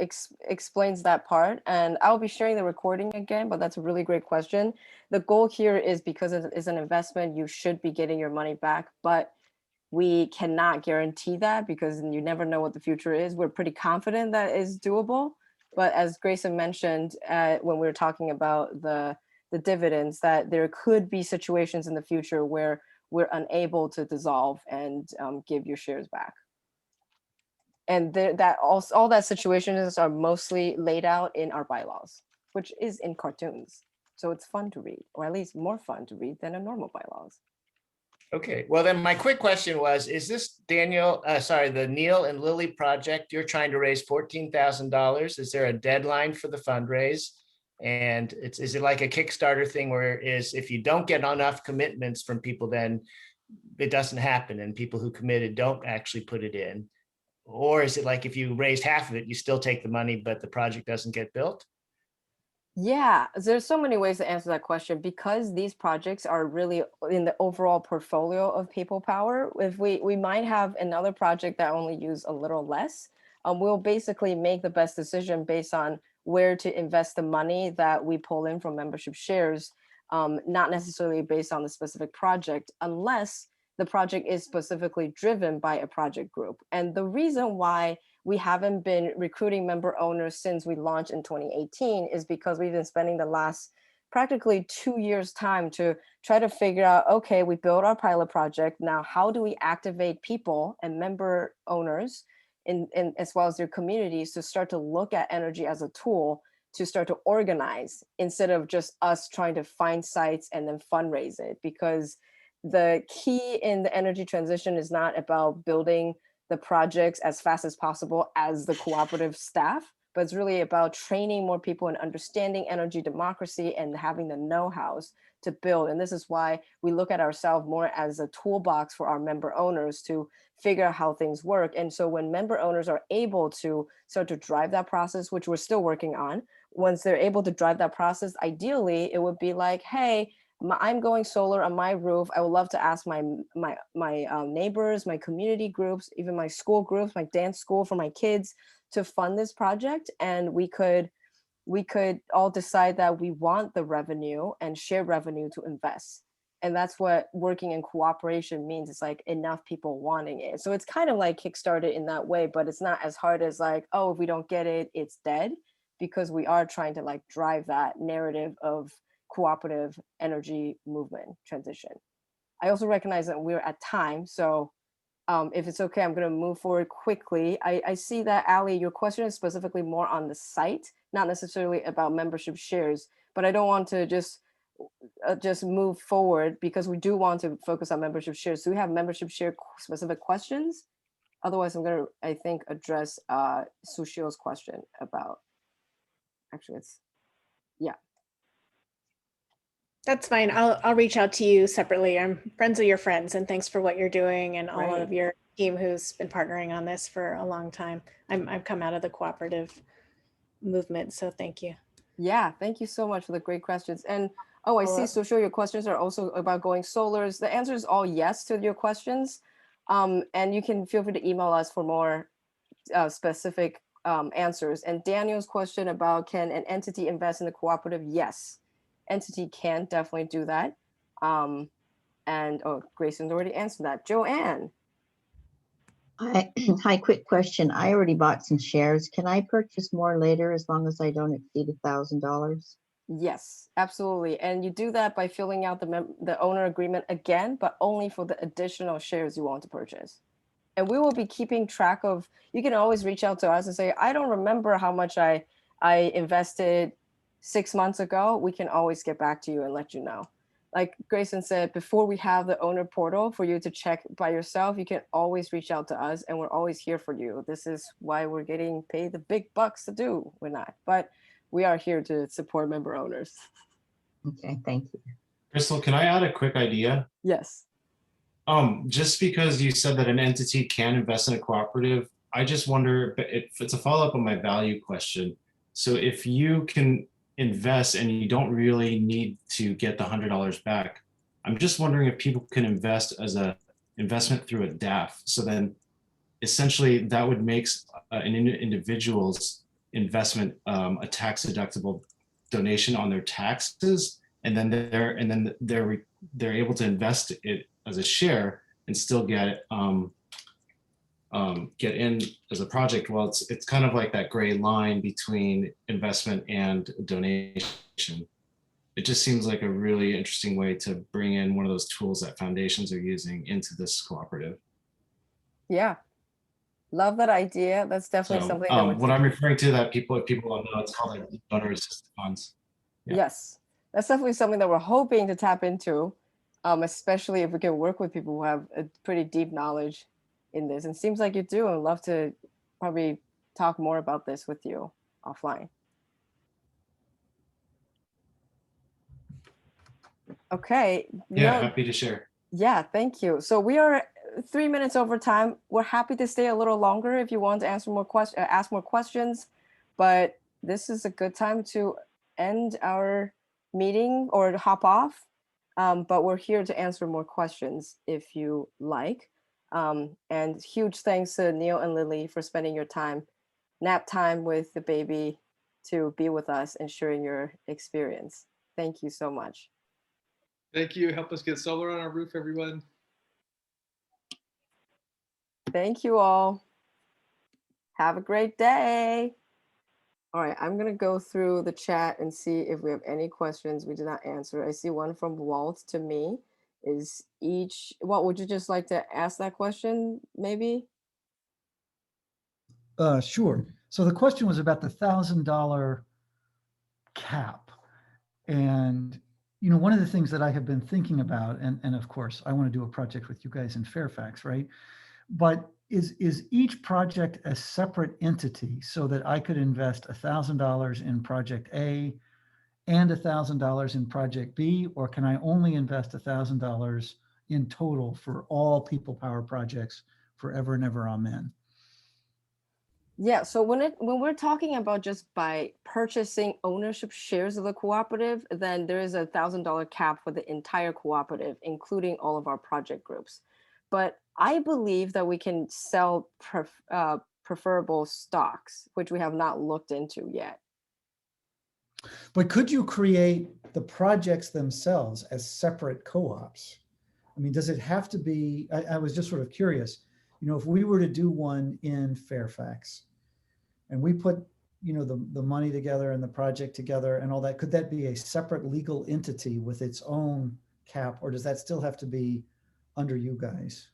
explains that part, and I'll be sharing the recording again, but that's a really great question. The goal here is, because it is an investment, you should be getting your money back, but we cannot guarantee that because you never know what the future is. We're pretty confident that is doable, but as Grayson mentioned when we were talking about the dividends, that there could be situations in the future where we're unable to dissolve and give your shares back. And that all that situations are mostly laid out in our bylaws, which is in cartoons. So it's fun to read, or at least more fun to read than a normal bylaws. Okay, well then my quick question was, is this the Neil and Lily project, you're trying to raise $14,000. Is there a deadline for the fundraise? And is it like a Kickstarter thing where if you don't get enough commitments from people, then it doesn't happen and people who committed don't actually put it in? Or is it like if you raised half of it, you still take the money, but the project doesn't get built? Yeah, there's so many ways to answer that question because these projects are really in the overall portfolio of people power. If we might have another project that only use a little less, we'll basically make the best decision based on where to invest the money that we pull in from membership shares, not necessarily based on the specific project, unless the project is specifically driven by a project group. And the reason why we haven't been recruiting member owners since we launched in 2018 is because we've been spending the last practically 2 years time to try to figure out, okay, we built our pilot project. Now, how do we activate people and member owners in as well as their communities to start to look at energy as a tool to start to organize instead of just us trying to find sites and then fundraise it? Because the key in the energy transition is not about building the projects as fast as possible as the cooperative staff, but it's really about training more people and understanding energy democracy and having the know-hows to build. And this is why we look at ourselves more as a toolbox for our member owners to figure out how things work. And so when member owners are able to start to drive that process, which we're still working on, once they're able to drive that process, ideally it would be like, hey, I'm going solar on my roof. I would love to ask my neighbors, my community groups, even my school groups, my dance school for my kids to fund this project. And we could all decide that we want the revenue and share revenue to invest. And that's what working in cooperation means. It's like enough people wanting it. So it's kind of like Kickstarter in that way, but it's not as hard as like, oh, if we don't get it, it's dead, because we are trying to like drive that narrative of cooperative energy movement transition. I also recognize that we're at time, so if it's okay, I'm going to move forward quickly. I see that, Ali, your question is specifically more on the site, not necessarily about membership shares, but I don't want to just move forward because we do want to focus on membership shares. So we have membership share specific questions. Otherwise, I'm going to, I think, address Sushil's question about, actually, it's, yeah. That's fine. I'll reach out to you separately. I'm friends of your friends, and thanks for what you're doing and all of your team who's been partnering on this for a long time. I've come out of the cooperative movement, so thank you. Yeah, thank you so much for the great questions. And oh, I see, Sushil, your questions are also about going solars. The answer is all yes to your questions. And you can feel free to email us for more specific answers. And Daniel's question about, can an entity invest in the cooperative? Yes. Entity can definitely do that. And oh, Grayson's already answered that. Joanne. Hi, quick question. I already bought some shares. Can I purchase more later as long as I don't exceed $1,000? Yes, absolutely. And you do that by filling out the owner agreement again, but only for the additional shares you want to purchase. And we will be keeping track of, you can always reach out to us and say, I don't remember how much I invested 6 months ago. We can always get back to you and let you know. Like Grayson said, before we have the owner portal for you to check by yourself, you can always reach out to us and we're always here for you. This is why we're getting paid the big bucks to do. We're not, but we are here to support member owners. Okay, thank you. Crystal, can I add a quick idea? Yes. Just because you said that an entity can invest in a cooperative, I just wonder if it's a follow-up on my value question. So if you can invest and you don't really need to get the $100 back, I'm just wondering if people can invest as a investment through a DAF. So then essentially that would make an individual's investment a tax deductible donation on their taxes, and then they're able to invest it as a share and still get in as a project. Well, it's kind of like that gray line between investment and donation. It just seems like a really interesting way to bring in one of those tools that foundations are using into this cooperative. Yeah, Love that idea. That's definitely So something that we're what I'm taking. referring to that people, if people don't know, it's called like donor assistance funds. Yeah. Yes, that's definitely something that we're hoping to tap into, especially if we can work with people who have a pretty deep knowledge in this. And it seems like you do. I'd love to probably talk more about this with you offline. Okay. Yeah, Neil, happy to share. yeah, thank you. So we are 3 minutes over time. We're happy to stay a little longer if you want to answer more questions, ask more questions, but this is a good time to end our meeting or to hop off. But we're here to answer more questions if you like. And huge thanks to Neil and Lily for spending your time, nap time with the baby, to be with us and sharing your experience. Thank you so much. Thank you. Help us get solar on our roof, everyone. Thank you all. Have a great day. All right, I'm going to go through the chat and see if we have any questions we did not answer. I see one from Walt to me. What would you just like to ask that question, maybe? Sure. So the question was about the $1,000 cap. And, you know, one of the things that I have been thinking about, and of course, I want to do a project with you guys in Fairfax, right? But is each project a separate entity so that I could invest $1,000 in project A and $1,000 in project B, or can I only invest $1,000 in total for all people power projects forever and ever, amen? Yeah, so when we're talking about just by purchasing ownership shares of the cooperative, then there is a $1,000 cap for the entire cooperative, including all of our project groups. But I believe that we can sell preferable stocks, which we have not looked into yet. But could you create the projects themselves as separate co-ops? I mean, does it have to be, I was just sort of curious, you know, if we were to do one in Fairfax and we put, you know, the money together and the project together and all that, could that be a separate legal entity with its own cap, or does that still have to be under you guys?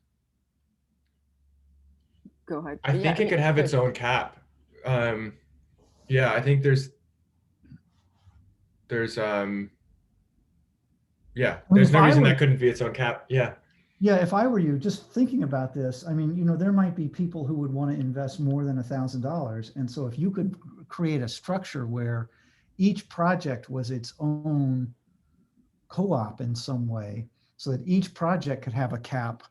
Go ahead. I think it could have its own cap. Yeah, I think there's no reason that couldn't be its own cap. Yeah. Yeah, if I were you, just thinking about this, I mean, you know, there might be people who would want to invest more than $1,000. And so if you could create a structure where each project was its own co-op in some way, so that each project could have a cap,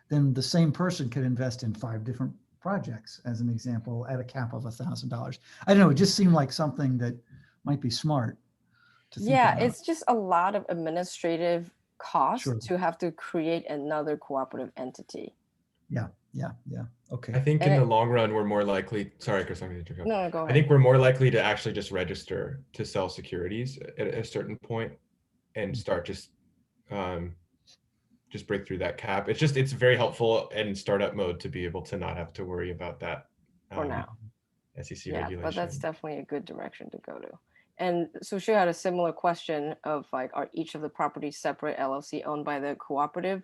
then the same person could invest in 5 different projects, as an example, at a cap of $1,000. I don't know, it just seemed like something that might be smart to think about. It's just a lot of administrative cost Sure. to have to create another cooperative entity. Yeah. Okay. I think in the long run, we're more likely, sorry, Chris, I'm going to interrupt. No, go ahead. I think we're more likely to actually just register to sell securities at a certain point and start just break through that cap. It's very helpful in startup mode to be able to not have to worry about that for now. SEC yeah, regulation. but that's definitely a good direction to go to. And so she had a similar question of like, are each of the properties separate LLC owned by the cooperative?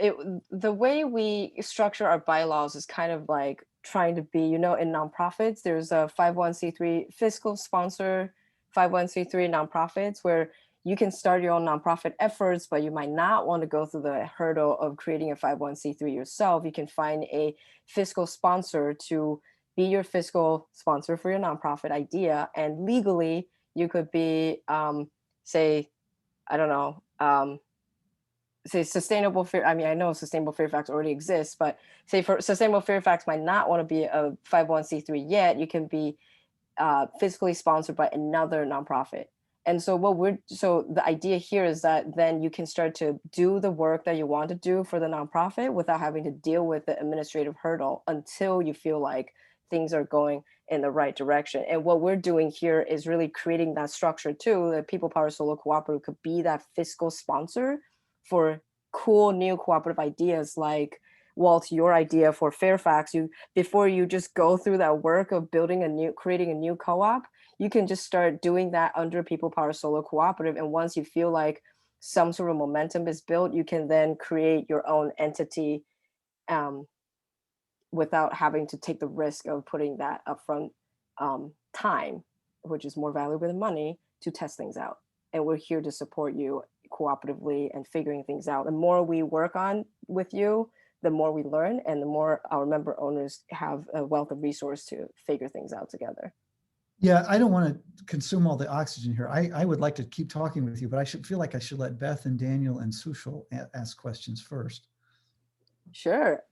The way we structure our bylaws is kind of like trying to be, you know, in nonprofits, there's a 501c3 fiscal sponsor, 501c3 nonprofits where you can start your own nonprofit efforts, but you might not want to go through the hurdle of creating a 501c3 yourself. You can find a fiscal sponsor to be your fiscal sponsor for your nonprofit idea. And legally, you could be, say, I don't know, say Sustainable Fair. I mean, I know Sustainable Fairfax already exists, but say for Sustainable Fairfax might not want to be a 501c3 yet. You can be fiscally sponsored by another nonprofit. And so the idea here is that then you can start to do the work that you want to do for the nonprofit without having to deal with the administrative hurdle until you feel like things are going in the right direction. And what we're doing here is really creating that structure too, that People Power Solar Cooperative could be that fiscal sponsor for cool new cooperative ideas like, Walt, your idea for Fairfax. Before you just go through that work of creating a new co-op, you can just start doing that under People Power Solar Cooperative. And once you feel like some sort of momentum is built, you can then create your own entity without having to take the risk of putting that upfront time, which is more valuable than money, to test things out. And we're here to support you cooperatively and figuring things out. The more we work on with you, the more we learn, and the more our member owners have a wealth of resource to figure things out together. Yeah, I don't want to consume all the oxygen here. I would like to keep talking with you, but I feel like I should let Beth and Daniel and Sushil ask questions first. Sure.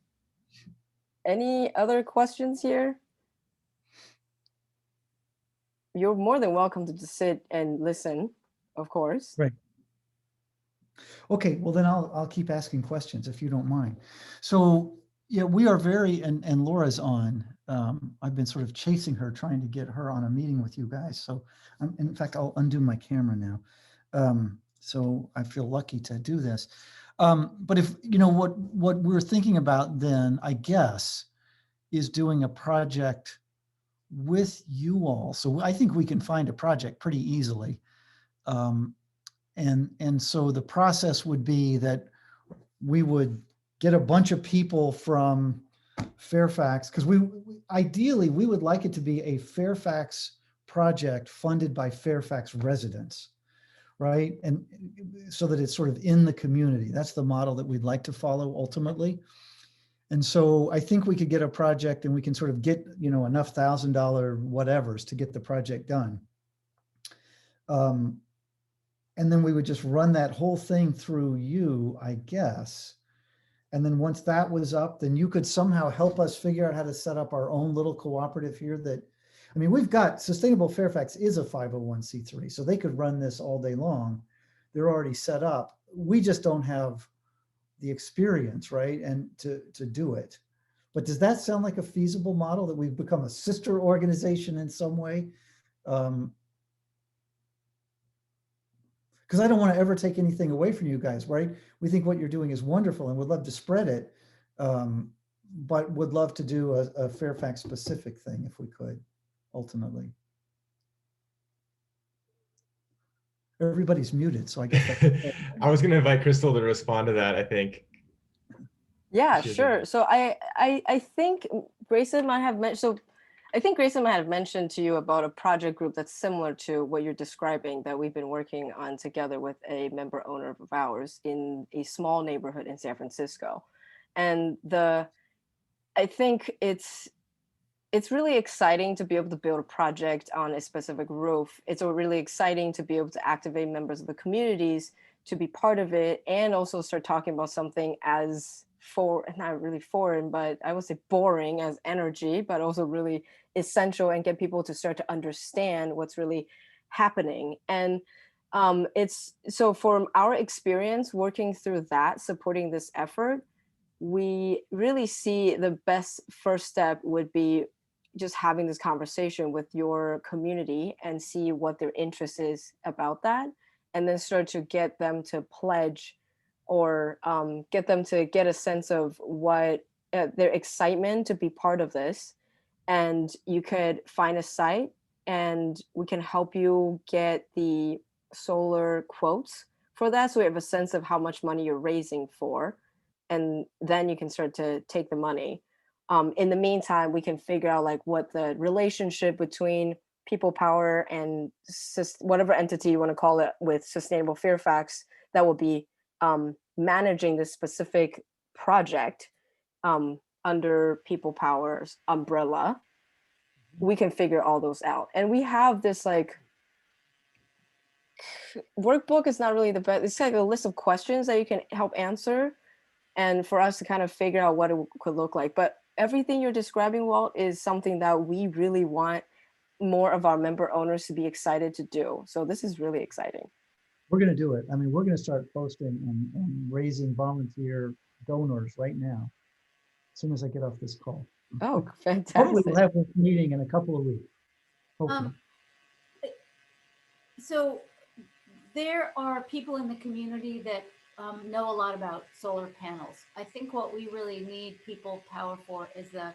Any other questions here? You're more than welcome to just sit and listen, of course. Right. Okay, well then I'll keep asking questions if you don't mind. So yeah, we are very, and Laura's on. I've been sort of chasing her, trying to get her on a meeting with you guys. So in fact, I'll undo my camera now. So I feel lucky to do this. But if, you know, what we're thinking about then, I guess, is doing a project with you all. So I think we can find a project pretty easily. And so the process would be that we would get a bunch of people from Fairfax, because ideally we would like it to be a Fairfax project funded by Fairfax residents, right? And so that it's sort of in the community. That's the model that we'd like to follow ultimately. And so I think we could get a project and we can sort of get, you know, enough $1,000 whatevers to get the project done. And then we would just run that whole thing through you, I guess. And then once that was up, then you could somehow help us figure out how to set up our own little cooperative here that, I mean, we've got Sustainable Fairfax is a 501c3, so they could run this all day long. They're already set up. We just don't have the experience, right? And to do it. But does that sound like a feasible model, that we've become a sister organization in some way? Because I don't want to ever take anything away from you guys, right? We think what you're doing is wonderful and would love to spread it, but would love to do a Fairfax specific thing if we could, ultimately. Everybody's muted, so I guess I was going to invite Crystal to respond to that, I think. Yeah, sure. So I think Grayson might have mentioned, so I think Grayson might have mentioned to you about a project group that's similar to what you're describing that we've been working on together with a member owner of ours in a small neighborhood in San Francisco. And I think it's really exciting to be able to build a project on a specific roof. It's really exciting to be able to activate members of the communities to be part of it, and also start talking about something as not really foreign, but I would say boring as energy, but also really essential, and get people to start to understand what's really happening. And it's so from our experience working through that, supporting this effort, we really see the best first step would be just having this conversation with your community and see what their interest is about that, and then start to get them to pledge or get them to get a sense of what their excitement to be part of this. And you could find a site and we can help you get the solar quotes for that, so we have a sense of how much money you're raising for, and then you can start to take the money. In the meantime, we can figure out like what the relationship between People Power and whatever entity you want to call it with Sustainable Fairfax that will be managing this specific project under People Power's umbrella. We can figure all those out. And we have this like workbook is not really the best. It's like a list of questions that you can help answer, and for us to kind of figure out what it could look like. But everything you're describing, Walt, is something that we really want more of our member owners to be excited to do. So this is really exciting. we're going to do it. I mean, we're going to start posting and raising volunteer donors right now, as soon as I get off this call. Oh, fantastic. Hopefully we'll have this meeting in a couple of weeks. Hopefully. So there are people in the community that know a lot about solar panels. I think what we really need People Power for is the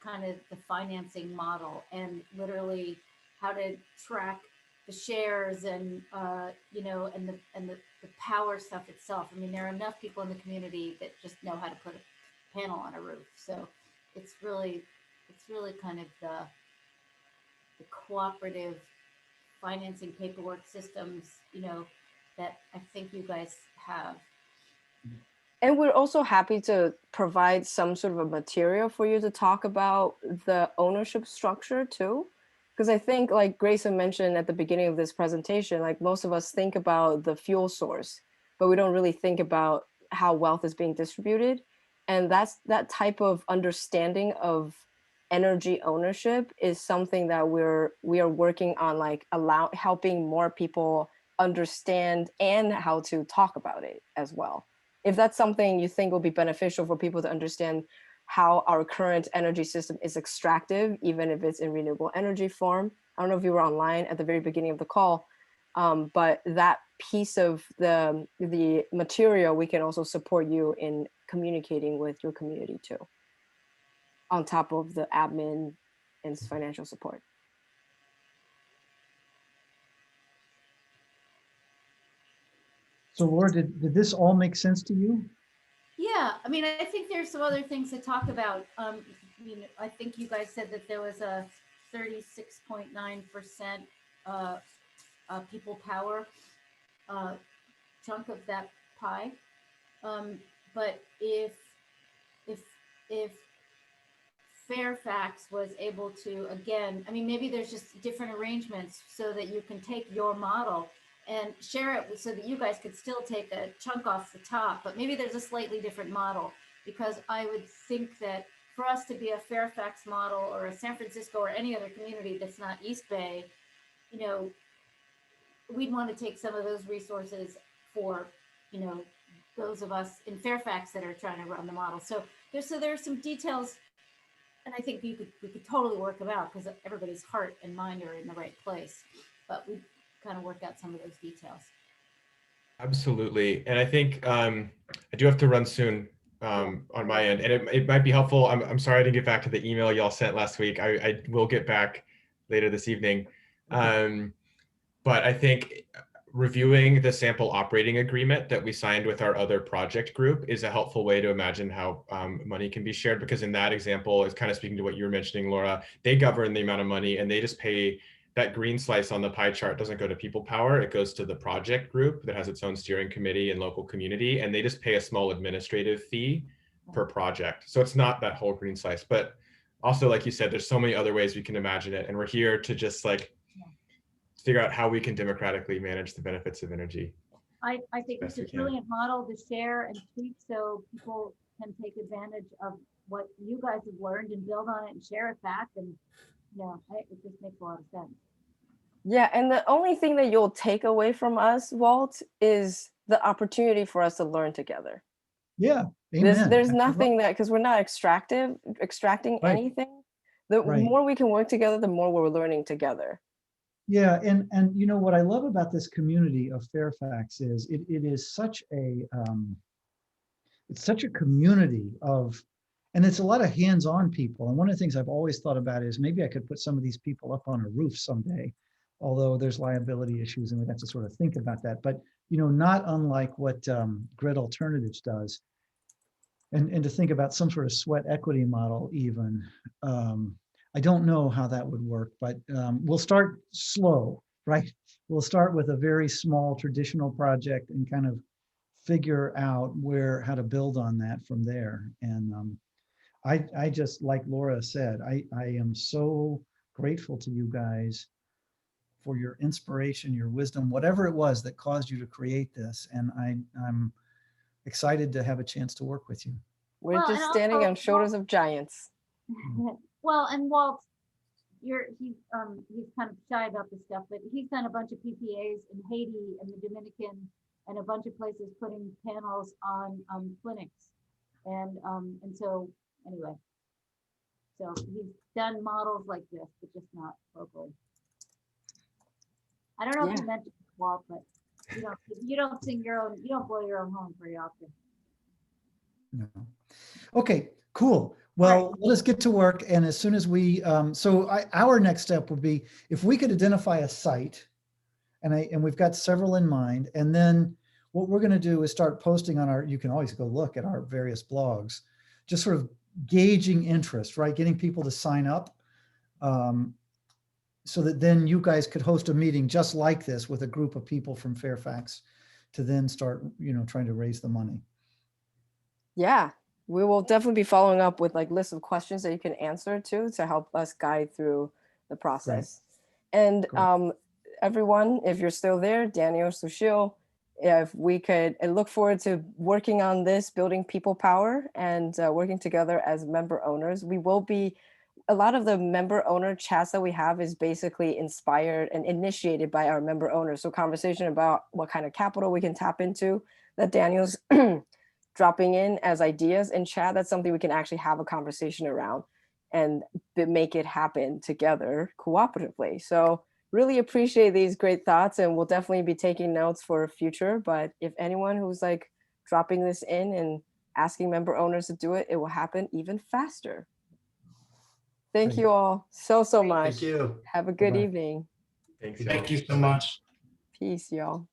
kind of the financing model, and literally how to track the shares and you know, and the power stuff itself. I mean, there are enough people in the community that just know how to put a panel on a roof. So it's really kind of the cooperative financing paperwork systems, you know, that I think you guys have. And we're also happy to provide some sort of a material for you to talk about the ownership structure too. Because I think, like Grayson mentioned at the beginning of this presentation, like most of us think about the fuel source, but we don't really think about how wealth is being distributed. And that type of understanding of energy ownership is something that we are working on, like helping more people understand and how to talk about it as well. If that's something you think will be beneficial for people to understand how our current energy system is extractive, even if it's in renewable energy form. I don't know if you were online at the very beginning of the call, but that piece of the material, we can also support you in communicating with your community too, on top of the admin and financial support. So Laura, did this all make sense to you? Yeah, I mean, I think there's some other things to talk about. You know, I think you guys said that there was a 36.9% people power chunk of that pie. But if Fairfax was able to, again, I mean, maybe there's just different arrangements so that you can take your model and share it so that you guys could still take a chunk off the top, but maybe there's a slightly different model, because I would think that for us to be a Fairfax model or a San Francisco or any other community that's not East Bay, you know, we'd want to take some of those resources for, you know, those of us in Fairfax that are trying to run the model. So there's some details, and I think we could totally work them out because everybody's heart and mind are in the right place, but we kind of work out some of those details. Absolutely. And I think I do have to run soon on my end, and it might be helpful. I'm sorry I didn't get back to the email y'all sent last week. I will get back later this evening. But I think reviewing the sample operating agreement that we signed with our other project group is a helpful way to imagine how money can be shared, because in that example, it's kind of speaking to what you were mentioning, Laura, they govern the amount of money and they just pay. That green slice on the pie chart doesn't go to people power, it goes to the project group that has its own steering committee and local community, and they just pay a small administrative fee per project. So it's not that whole green slice, but also, like you said, there's so many other ways we can imagine it, and we're here to just like figure out how we can democratically manage the benefits of energy. I think it's a brilliant model to share and tweak so people can take advantage of what you guys have learned and build on it and share it back. And yeah, it just makes a lot of sense. Yeah, and the only thing that you'll take away from us, Walt, is the opportunity for us to learn together. Yeah, amen. There's nothing that, because we're not extracting Right. anything. The Right. more we can work together, the more we're learning together. Yeah, and you know what I love about this community of Fairfax is it is such a it's such a community of, and it's a lot of hands-on people. And one of the things I've always thought about is maybe I could put some of these people up on a roof someday, although there's liability issues and we'd have to sort of think about that. But you know, not unlike what Grid Alternatives does, and to think about some sort of sweat equity model even. I don't know how that would work, but we'll start slow, right? We'll start with a very small traditional project and kind of figure out how to build on that from there. And I just, like Laura said, I am so grateful to you guys for your inspiration, your wisdom, whatever it was that caused you to create this. And I'm excited to have a chance to work with you. We're just standing on shoulders of giants. Well, and Walt, he's kind of shy about this stuff, but he's done a bunch of PPAs in Haiti and the Dominican and a bunch of places putting panels on clinics, and so anyway, so he's done models like this, but just not locally. I don't know if you meant to, Walt, but you don't sing your own, you don't blow your own horn very often. No. Okay, cool. Well, let us get to work. And as soon as we, our next step would be if we could identify a site, and we've got several in mind. And then what we're going to do is start posting on you can always go look at our various blogs, just sort of gauging interest, right? Getting people to sign up. So that then you guys could host a meeting just like this with a group of people from Fairfax to then start, trying to raise the money. Yeah, we will definitely be following up with like lists of questions that you can answer to help us guide through the process. And everyone, if you're still there, Daniel, Sushil, if we could look forward to working on this, building people power and working together as member owners. We will be, a lot of the member owner chats that we have is basically inspired and initiated by our member owners. So conversation about what kind of capital we can tap into that Daniel's dropping in as ideas in chat, that's something we can actually have a conversation around and make it happen together cooperatively. So really appreciate these great thoughts, and we'll definitely be taking notes for future. But if anyone who's like dropping this in and asking member owners to do it, it will happen even faster. Thank you all so much. Thank you. Have a good Bye-bye. evening. Thanks, Thank you so much. Peace, y'all.